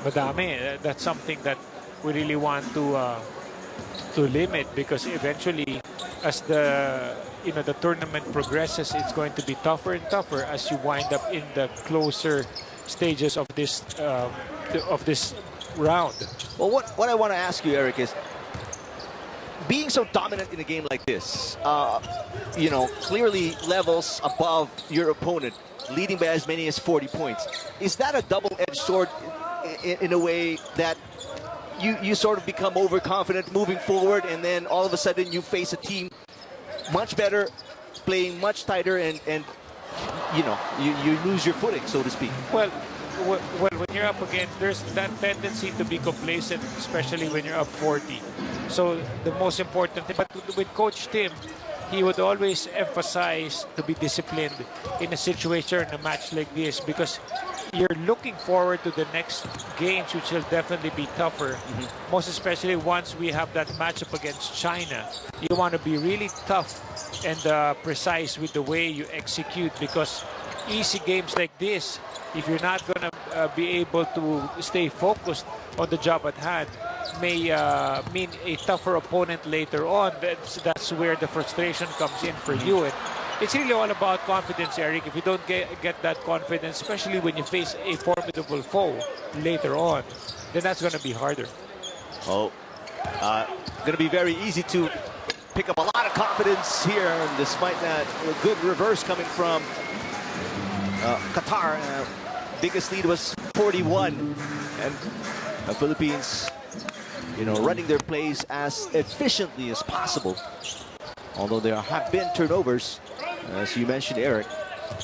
Madami, that's something that we really want to limit, because eventually, as the tournament progresses, it's going to be tougher and tougher as you wind up in the closer stages of this round. Well, what I want to ask you, Eric, is being so dominant in a game like this, clearly levels above your opponent, leading by as many as 40 points. Is that a double-edged sword in a way that you sort of become overconfident moving forward, and then all of a sudden you face a team much better, playing much tighter, and you lose your footing, so to speak? Well, when you're up against, there's that tendency to be complacent, especially when you're up 40. So the most important thing, but with Coach Tim, he would always emphasize to be disciplined in a situation, in a match like this, because you're looking forward to the next games, which will definitely be tougher. Most especially once we have that matchup against China. You want to be really tough and precise with the way you execute, because easy games like this, if you're not going to be able to stay focused on the job at hand, may mean a tougher opponent later on. That's where the frustration comes in for you. And it's really all about confidence, Eric. If you don't get that confidence, especially when you face a formidable foe later on, then that's going to be harder. Oh, going to be very easy to pick up a lot of confidence here, despite that good reverse coming from Qatar. Biggest lead was 41, and the Philippines, running their plays as efficiently as possible. Although there have been turnovers, as you mentioned, Eric.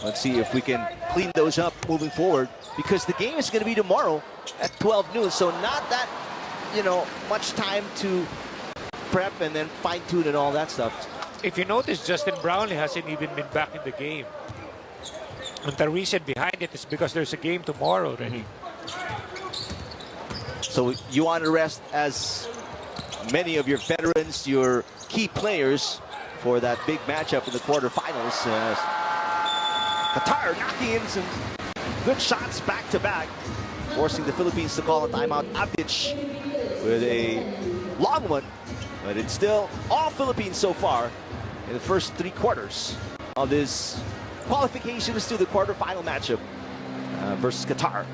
Let's see if we can clean those up moving forward, because the game is going to be tomorrow at 12 noon. So not that, much time to prep and then fine-tune and all that stuff. If you notice, Justin Brownley hasn't even been back in the game. And the reason behind it is because there's a game tomorrow already. So you want to rest as many of your veterans, your key players, for that big matchup in the quarterfinals. Qatar knocking in some good shots back-to-back, forcing the Philippines to call a timeout. Avdic with a long one, but it's still all Philippines so far in the first 3 quarters of this qualifications to the quarterfinal matchup versus Qatar.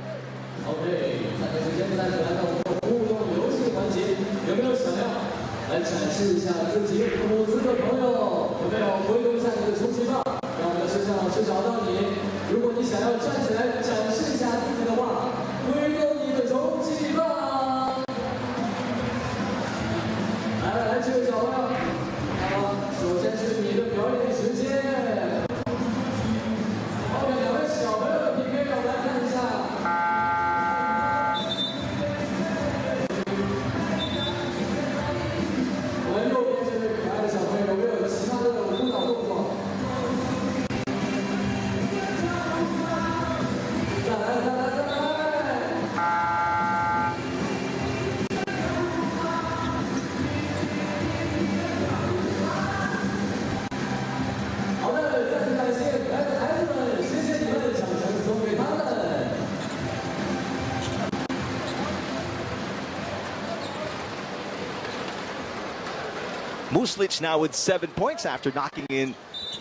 Muslic now with 7 points after knocking in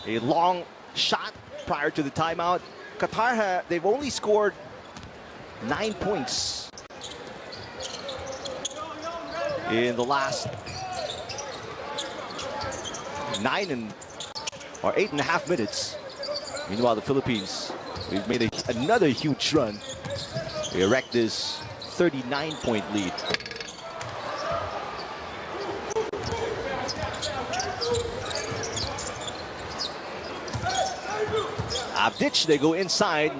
a long shot prior to the timeout. Qatar, they've only scored 9 points in the last 8.5 minutes. Meanwhile, the Philippines, we've made another huge run. We erect this 39-point lead. Avdic, they go inside,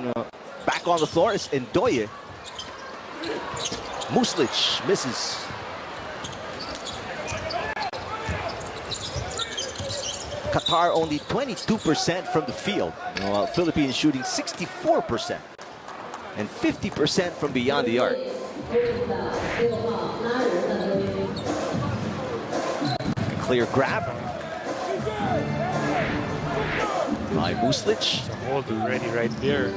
back on the floor is Ndoye. Muslic misses. Qatar only 22% from the field, while Philippines shooting 64% and 50% from beyond the arc. Clear grab by Muslic. Hold already right there.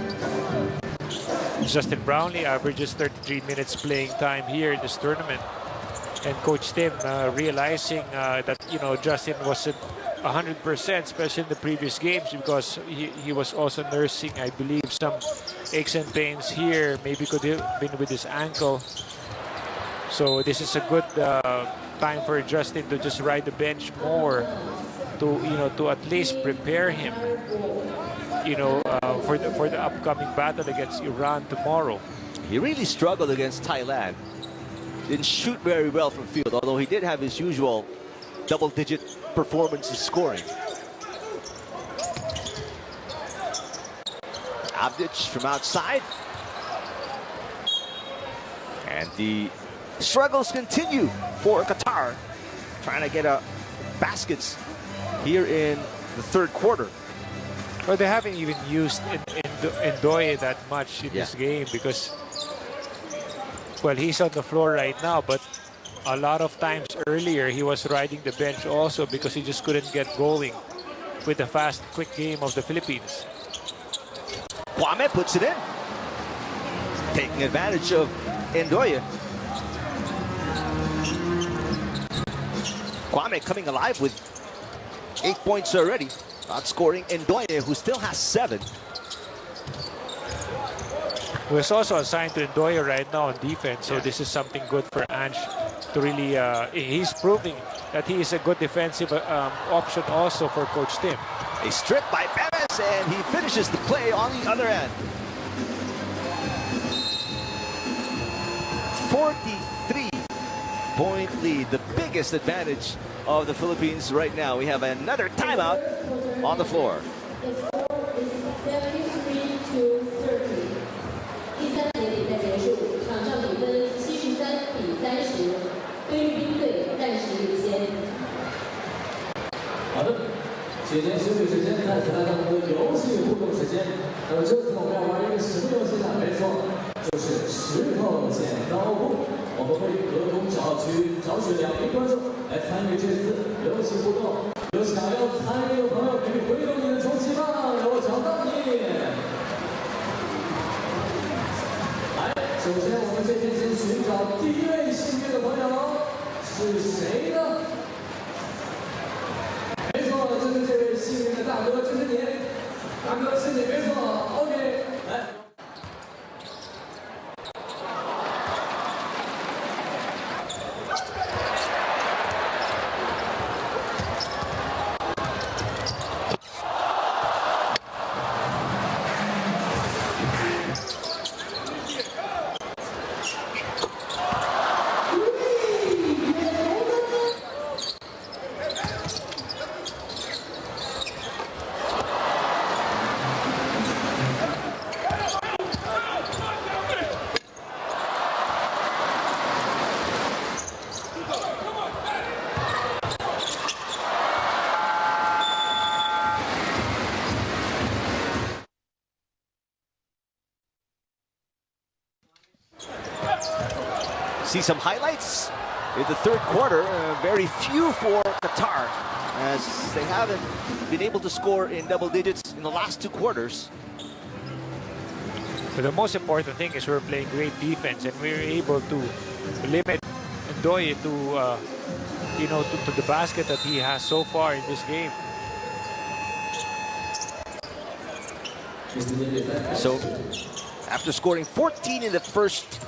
Justin Brownley averages 33 minutes playing time here in this tournament. And Coach Tim realizing that, Justin wasn't 100%, especially in the previous games, because he was also nursing, I believe, some aches and pains here. Maybe could have been with his ankle. So this is a good time for Justin to just ride the bench more, to at least prepare him, for the upcoming battle against Iran tomorrow. He really struggled against Thailand. Didn't shoot very well from field, although he did have his usual double-digit performances scoring. Avdic from outside. And the struggles continue for Qatar, trying to get baskets here in the third quarter. Well, they haven't even used Ndoye that much in this game because, well, he's on the floor right now, but a lot of times earlier he was riding the bench also because he just couldn't get going with the fast, quick game of the Philippines. Kwame puts it in, taking advantage of Ndoye. Kwame coming alive with 8 points already, outscoring Ndoye, who still has 7. Who is also assigned to Ndoye right now on defense, so this is something good for Ange to really, he's proving that he is a good defensive option also for Coach Tim. A strip by Perez, and he finishes the play on the other end. 43-point lead, the biggest advantage of the Philippines right now. We have another timeout on the floor. See some highlights in the third quarter. Very few for Qatar, as they haven't been able to score in double digits in the last two quarters. But the most important thing is we're playing great defense, and we're able to limit Ndoye to, to the basket that he has so far in this game. So, after scoring 14 in the first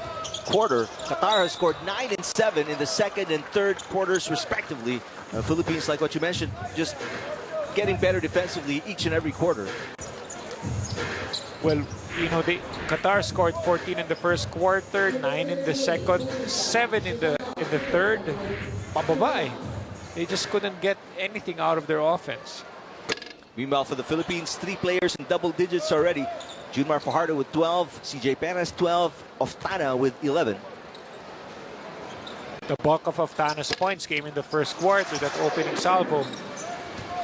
quarter, Qatar has scored 9 and 7 in the second and third quarters respectively. Philippines, like what you mentioned, just getting better defensively each and every quarter. Well, Qatar scored 14 in the first quarter, 9 in the second, 7 in the third. Pababa. They just couldn't get anything out of their offense. Meanwhile, for the Philippines, 3 players in double digits already. Junmar Fajardo with 12, CJ Perez 12, Oftana with 11. The bulk of Oftana's points came in the first quarter, that opening salvo,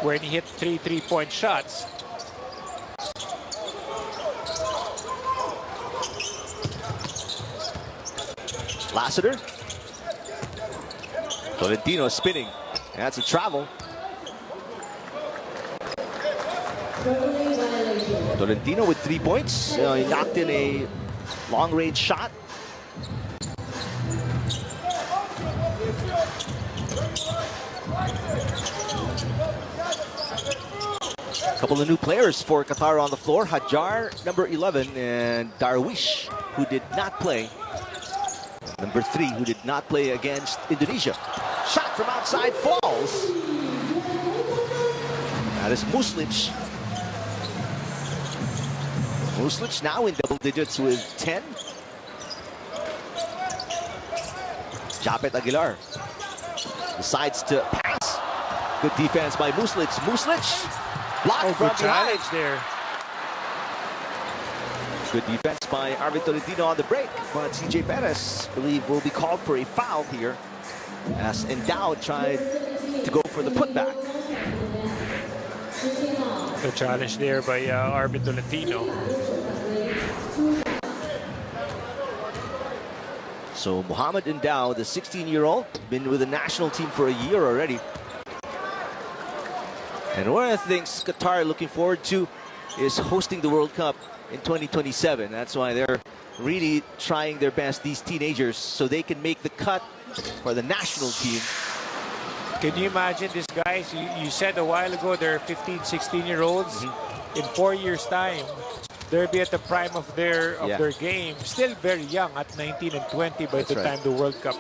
where he hit 3 3-point shots. Lassiter. Tolentino spinning. That's a travel. Tolentino with 3 points. He knocked in a long-range shot. A couple of new players for Qatar on the floor. Hajar, number 11, and Darwish, who did not play. Number 3, who did not play against Indonesia. Shot from outside falls. That is Muslic. Muslic now in double digits with 10. Japet Aguilar decides to pass. Good defense by Muslic. Muslic blocked from behind. There. Good defense by Arvin Tolentino on the break, but CJ Perez, I believe, will be called for a foul here, as Endowed tried to go for the putback. The challenge there by Arvin Tolentino. So Mohamed Endowed, the 16-year-old, been with the national team for a year already. And one of the things Qatar are looking forward to is hosting the World Cup in 2027. That's why they're really trying their best, these teenagers, so they can make the cut for the national team. Can you imagine these guys? You said a while ago they're 15, 16-year-olds. In 4 years' time, they'll be at the prime of their game. Still very young at 19 and 20 by the time the World Cup,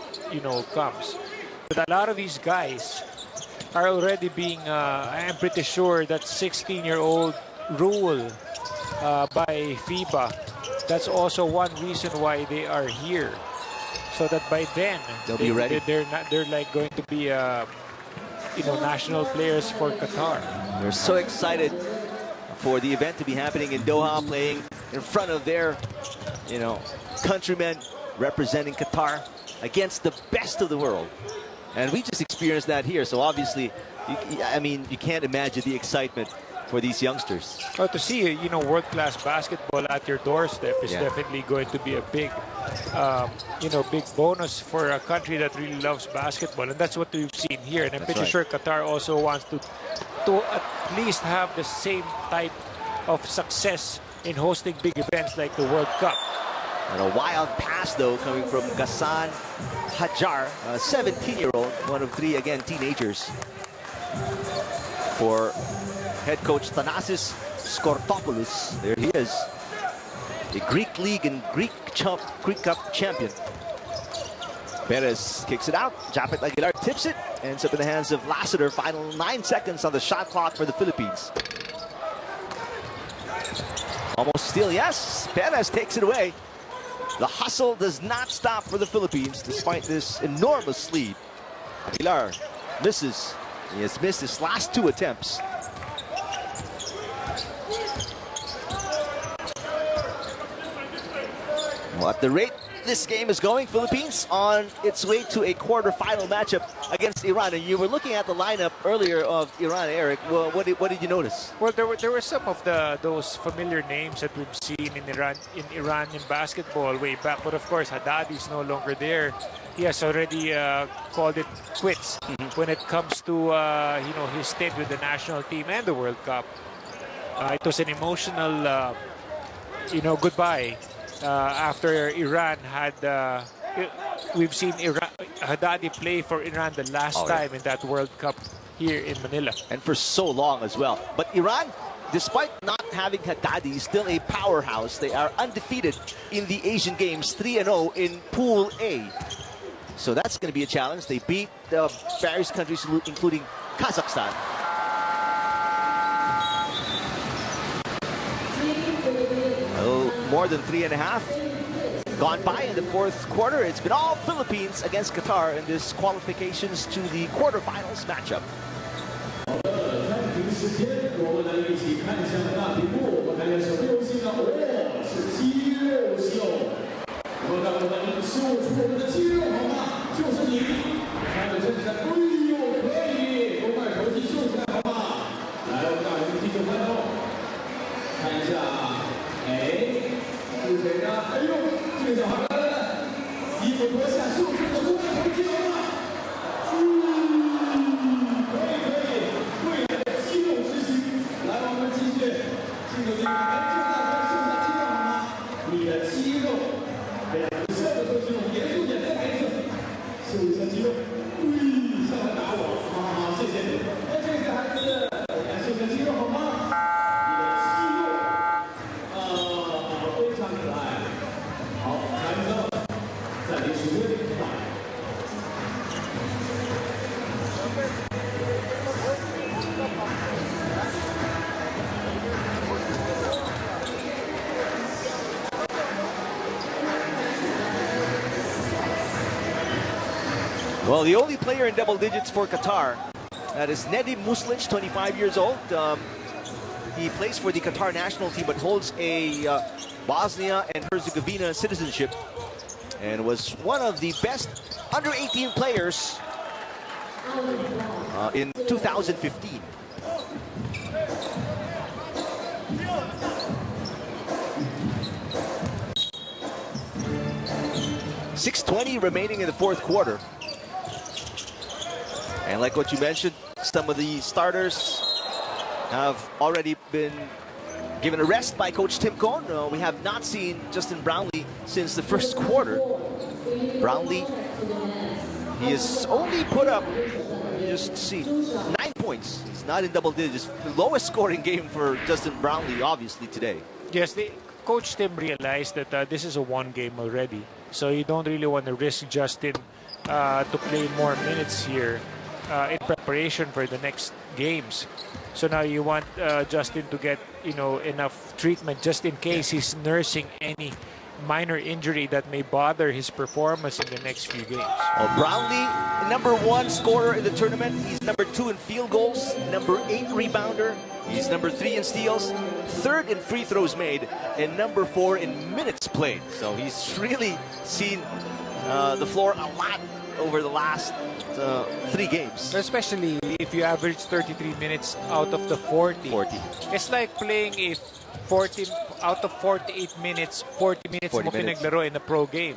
comes. But a lot of these guys are already being, I'm pretty sure that 16-year-old rule by FIBA. That's also one reason why they are here, so that by then they'll be ready. They're like going to be, national players for Qatar. They're so excited for the event to be happening in Doha, playing in front of their, countrymen, representing Qatar against the best of the world. And we just experienced that here. So obviously, you can't imagine the excitement for these youngsters. Oh, to see, world-class basketball at your doorstep is definitely going to be a big, big bonus for a country that really loves basketball. And that's what we've seen here. And I'm pretty sure Qatar also wants to at least have the same type of success in hosting big events like the World Cup. And a wild pass, though, coming from Ghassan Hajar, a 17-year-old, one of three, again, teenagers, for head coach Thanasis Skortopoulos. There he is, a Greek League and Greek Cup champion. Perez kicks it out. Japet Aguilar tips it. Ends up in the hands of Lassiter. Final 9 seconds on the shot clock for the Philippines. Almost steal, yes. Perez takes it away. The hustle does not stop for the Philippines despite this enormous lead. Aguilar misses. He has missed his last 2 attempts. Well, at the rate this game is going, Philippines on its way to a quarterfinal matchup against Iran. And you were looking at the lineup earlier of Iran, Eric. Well, what did you notice? Well, there were some of those familiar names that we've seen in Iran in basketball way back. But of course, Haddadi is no longer there. He has already called it quits when it comes to his stint with the national team and the World Cup. It was an emotional goodbye. After Iran had, we've seen Haddadi play for Iran the last time in that World Cup here in Manila. And for so long as well. But Iran, despite not having Haddadi, is still a powerhouse. They are undefeated in the Asian Games, 3-0 in Pool A. So that's going to be a challenge. They beat various countries, including Kazakhstan. More than 3.5 gone by in the 4th quarter. It's been all Philippines against Qatar in this qualifications to the quarterfinals matchup. Well, the only player in double digits for Qatar, that is Nedim Muslic, 25 years old. He plays for the Qatar national team, but holds a Bosnia and Herzegovina citizenship, and was one of the best under-18 players in 2015. .620 remaining in the 4th quarter. And like what you mentioned, some of the starters have already been given a rest by Coach Tim Cohn. We have not seen Justin Brownley since the 1st quarter. Brownley, he has only put up, just see, 9 points. He's not in double digits. The lowest scoring game for Justin Brownley, obviously, today. Yes, Coach Tim realized that this is a one game already, so you don't really want to risk Justin to play more minutes here in preparation for the next games. So now you want Justin to get enough treatment just in case he's nursing any minor injury that may bother his performance in the next few games. Well, Brownley, #1 scorer in the tournament. He's #2 in field goals, #8 rebounder. He's #3 in steals, 3rd in free throws made, and #4 in minutes played. So he's really seen the floor a lot over the last 3 games. Especially if you average 33 minutes out of the 40. It's like playing a 40 out of 48 minutes, 40 minutes mo pinaglaro in a pro game.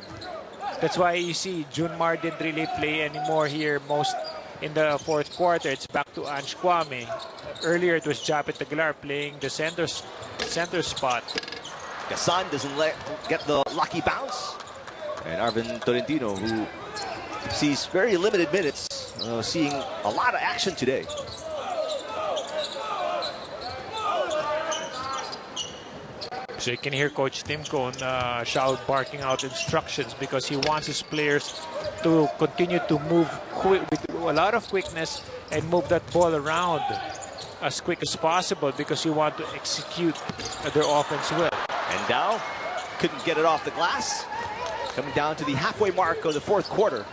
That's why you see Junmar didn't really play anymore here most in the 4th quarter. It's back to Kwami. Earlier it was Japet Aguilar playing the center spot. Gassan doesn't get the lucky bounce. And Arvin Tolentino, who sees very limited minutes, seeing a lot of action today. So you can hear Coach Tim Cone barking out instructions because he wants his players to continue to move with a lot of quickness and move that ball around as quick as possible because you want to execute their offense well. And now couldn't get it off the glass. Coming down to the halfway mark of the 4th quarter.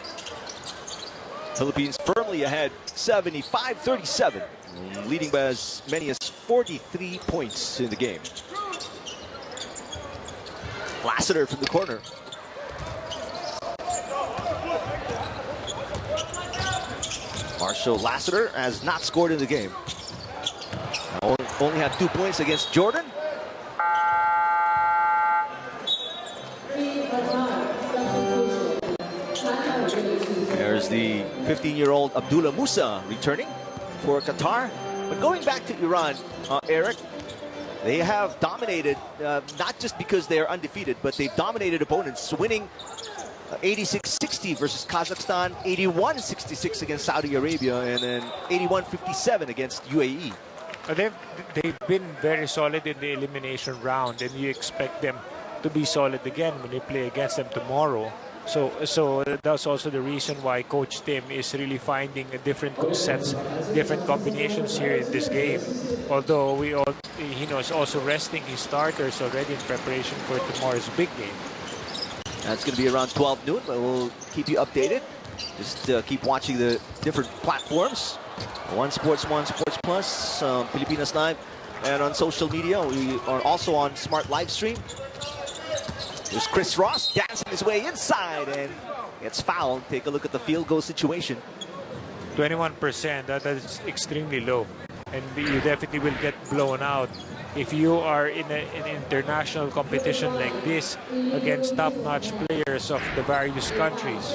Philippines firmly ahead, 75-37, leading by as many as 43 points in the game. Lassiter from the corner. Marshall Lassiter has not scored in the game. Only had 2 points against Jordan. There's the 15-year-old Abdullah Musa returning for Qatar. But going back to Iran, Eric, they have dominated, not just because they are undefeated, but they've dominated opponents, winning 86-60 versus Kazakhstan, 81-66 against Saudi Arabia, and then 81-57 against UAE. They've been very solid in the elimination round, and you expect them to be solid again when they play against them tomorrow. So that's also the reason why Coach Tim is really finding different sets, different combinations here in this game. Although he knows also resting his starters already in preparation for tomorrow's big game. That's going to be around 12 noon, but we'll keep you updated. Just keep watching the different platforms. One Sports Plus, Pilipinas Live, and on social media. We are also on Smart Live Stream. There's Chris Ross dancing his way inside and gets fouled. Take a look at the field goal situation. 21%, that is extremely low. And you definitely will get blown out if you are in an international competition like this against top-notch players of the various countries.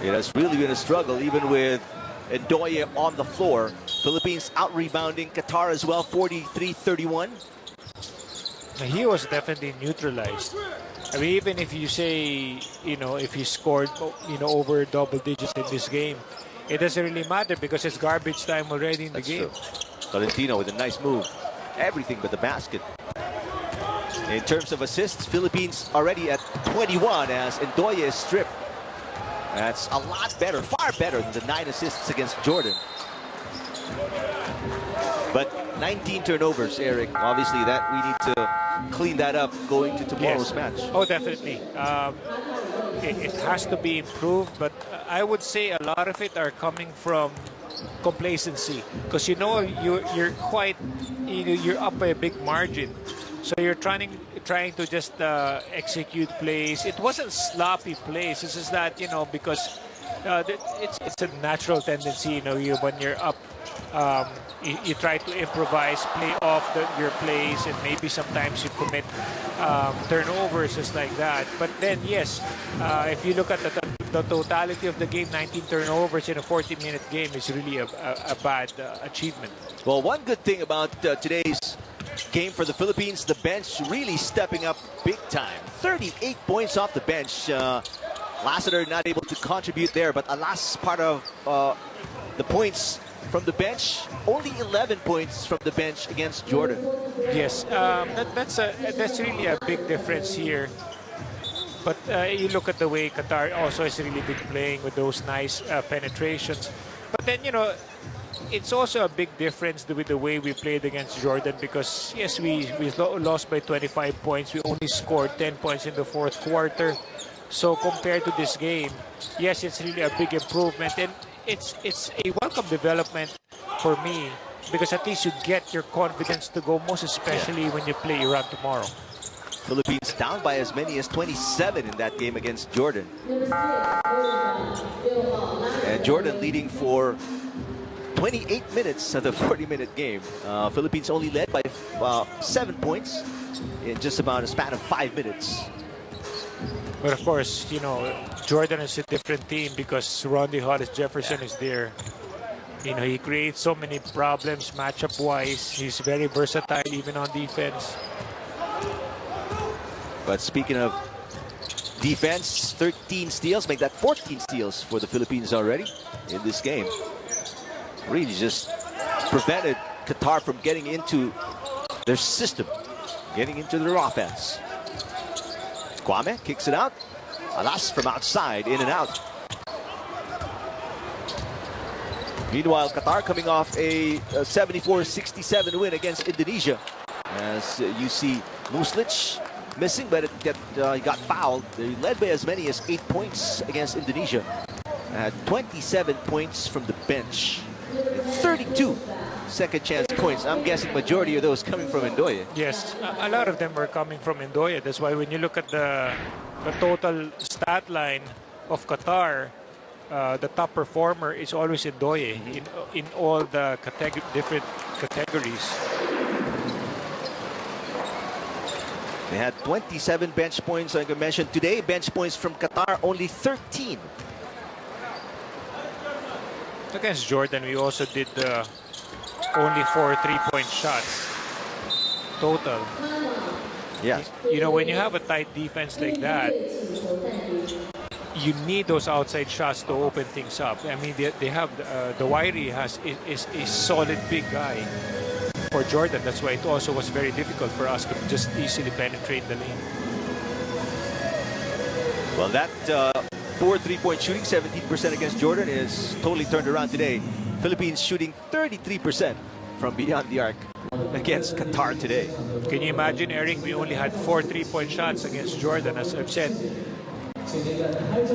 It has really been a struggle, even with Ndoye on the floor. Philippines out-rebounding Qatar as well, 43-31. He was definitely neutralized. I mean, even if you say, if he scored, over double digits in this game, it doesn't really matter because it's garbage time already in the game. True. Tolentino with a nice move. Everything but the basket. In terms of assists, Philippines already at 21 as Ndoye is stripped. That's a lot better, far better than the 9 assists against Jordan. But 19 turnovers, Eric. Obviously, that we need to clean that up going to tomorrow's match. Oh, definitely. It has to be improved, but I would say a lot of it are coming from complacency because you're quite you're up by a big margin, so you're trying to just execute plays. It wasn't sloppy plays. It's just that because it's a natural tendency. When you're up, you try to improvise, play off your plays, and maybe sometimes you commit turnovers just like that. But then, yes, if you look at the totality of the game, 19 turnovers in a 40-minute game is really a bad achievement. Well, one good thing about today's game for the Philippines, the bench really stepping up big time. 38 points off the bench. Lassiter not able to contribute there, but Alas, part of the points from the bench, only 11 points from the bench against Jordan. Yes, that's really a big difference here. But you look at the way Qatar also has really been playing with those nice penetrations. But then, you know, it's also a big difference with the way we played against Jordan, because, yes, we lost by 25 points. We only scored 10 points in the fourth quarter. So compared to this game, yes, it's really a big improvement. And it's a welcome development for me, because at least you get your confidence to go, most especially when you play Iran tomorrow. Philippines down by as many as 27 in that game against Jordan. And Jordan leading for 28 minutes of the 40-minute game. Philippines only led by 7 points in just about a span of 5 minutes. But of course, you know, Jordan is a different team because Rondy Hollis Jefferson is there. You know, he creates so many problems matchup-wise. He's very versatile even on defense. But speaking of defense, 13 steals, make that 14 steals for the Philippines already in this game. Really just prevented Qatar from getting into their system, getting into their offense. Kwame kicks it out. Alas from outside, in and out. Meanwhile, Qatar coming off a 74-67 win against Indonesia. As you see Muslic missing, but he got fouled. They led by as many as 8 points against Indonesia. Had 27 points from the bench. 32 second chance points. I'm guessing majority of those coming from Indoye. Yes, a lot of them were coming from Indoye. That's why when you look at the total stat line of Qatar, the top performer is always Indoye in all the different categories. They had 27 bench points, like I mentioned today. Bench points from Qatar, only 13. Against Jordan, we also did only 4 3-point shots total. Yeah. You know, when you have a tight defense like that, you need those outside shots to open things up. I mean, they have the Wairi is a solid big guy for Jordan. That's why it also was very difficult for us to just easily penetrate the lane. Well, that poor 3-point shooting, 17% against Jordan, is totally turned around today. Philippines shooting 33% from beyond the arc against Qatar today. Can you imagine, Eric? We only had 4 3-point shots against Jordan, as I've said.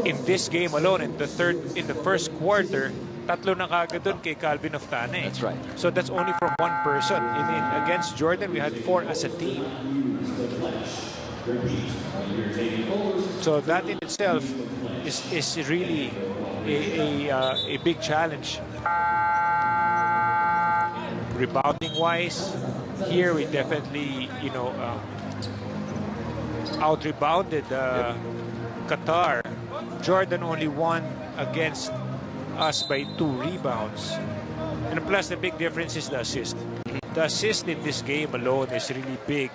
In this game alone, in the first quarter, tatlo na kagad dun kay Calvin Oftana. That's right. So that's only from one person. Against Jordan, we had 4 as a team. So that in itself is really a big challenge. Rebounding wise, here we definitely, you know, out-rebounded Qatar. Jordan only won against us by 2 rebounds. And plus the big difference is the assist. The assist in this game alone is really big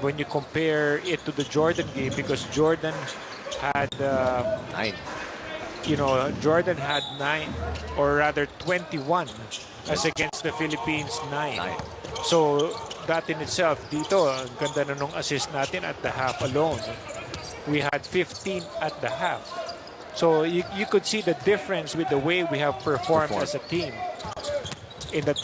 when you compare it to the Jordan game, because Jordan had 9. You know, Jordan had 9, or rather 21, as against the Philippines 9. So that in itself, dito, ang ganda na nung assist natin at the half alone. We had 15 at the half. So you could see the difference with the way we have performed as a team in the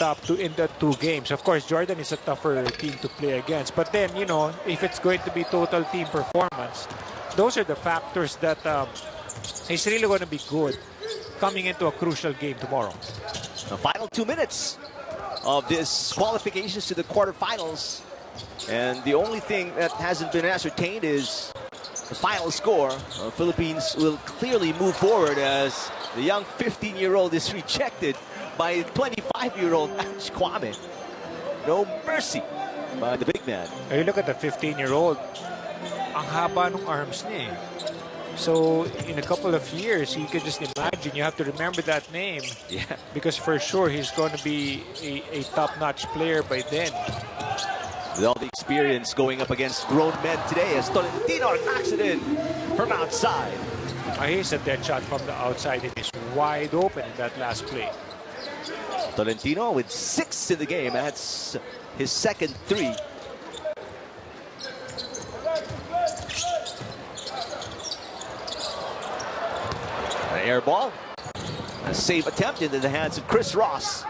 two games. Of course, Jordan is a tougher team to play against. But then, you know, if it's going to be total team performance, those are the factors that is really going to be good coming into a crucial game tomorrow. The final 2 minutes of this qualifications to the quarterfinals. And the only thing that hasn't been ascertained is the final score. Philippines will clearly move forward as the young 15-year-old is rejected by 25-year-old Kwami. No mercy by the big man. You look at the 15-year-old, ang haba ng arms niya eh. So in a couple of years, you can just imagine, you have to remember that name. Yeah. Because for sure, he's going to be a top-notch player by then. With all the experience going up against grown men today, as Tolentino knocks it in from outside. He's a dead shot from the outside, and he's wide open in that last play. Tolentino with 6 in the game. That's his second 3. An air ball. A save attempt into the hands of Chris Ross.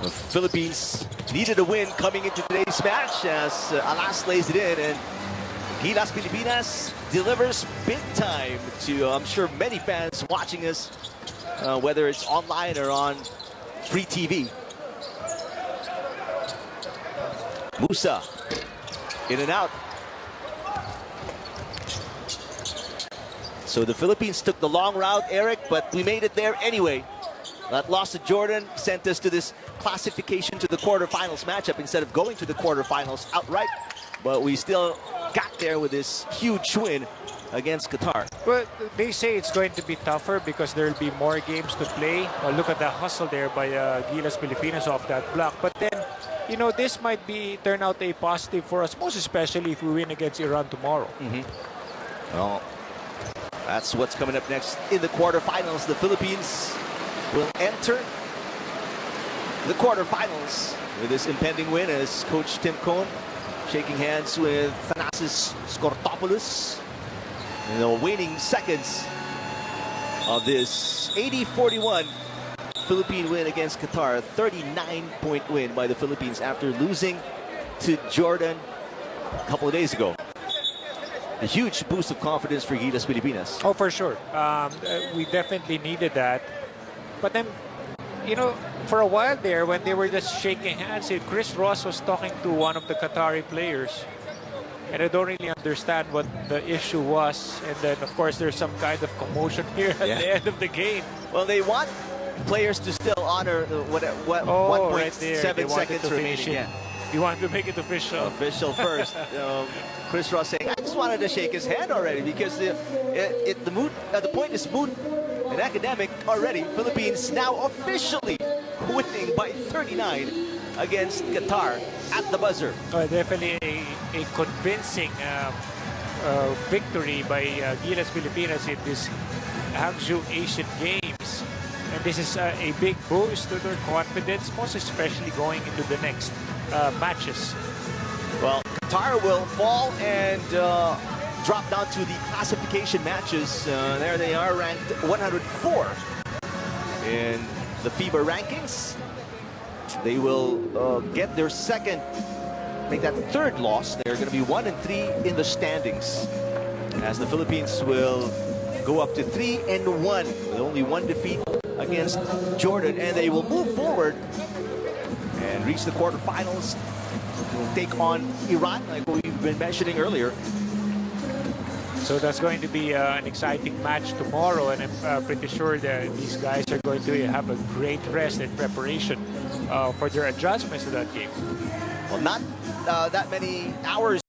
The Philippines needed a win coming into today's match as Alas lays it in, and Gilas Pilipinas delivers big time to, I'm sure, many fans watching us, whether it's online or on free TV. Musa, in and out. So the Philippines took the long route, Eric, but we made it there anyway. That loss to Jordan sent us to this classification to the quarterfinals matchup instead of going to the quarterfinals outright. But we still got there with this huge win against Qatar. But they say it's going to be tougher because there will be more games to play. Well, look at the hustle there by Gilas Pilipinas off that block. But then, you know, this might turn out a positive for us, most especially if we win against Iran tomorrow. Well, that's what's coming up next in the quarterfinals. The Philippines will enter the quarterfinals with this impending win as Coach Tim Cohn shaking hands with Thanasis Skortopoulos in the waning seconds of this 80-41 Philippine win against Qatar. A 39-point win by the Philippines after losing to Jordan a couple of days ago. A huge boost of confidence for Gilas Pilipinas. Oh, for sure. We definitely needed that. But then, you know, for a while there, when they were just shaking hands, Chris Ross was talking to one of the Qatari players. And I don't really understand what the issue was. And then, of course, there's some kind of commotion here at the end of the game. Well, they want players to still honor what 1.7 seconds remaining. You want to make it official. Official first. Chris Ross saying, I just wanted to shake his hand already because the point is moot and academic already. Philippines now officially winning by 39 against Qatar at the buzzer. Definitely a convincing victory by Gilas Pilipinas in this Hangzhou Asian Games. And this is a big boost to their confidence, most especially going into the next matches. Well, Qatar will fall and drop down to the classification matches. There they are, ranked 104 in the FIBA rankings. They will get their make that 3rd loss. They're going to be 1-3 in the standings, as the Philippines will go up to 3-1 with only 1 defeat against Jordan, and they will move forward and reach the quarterfinals. Will take on Iran, like we've been mentioning earlier. So that's going to be an exciting match tomorrow, and I'm pretty sure that these guys are going to have a great rest and preparation for their adjustments to that game. Well, not that many hours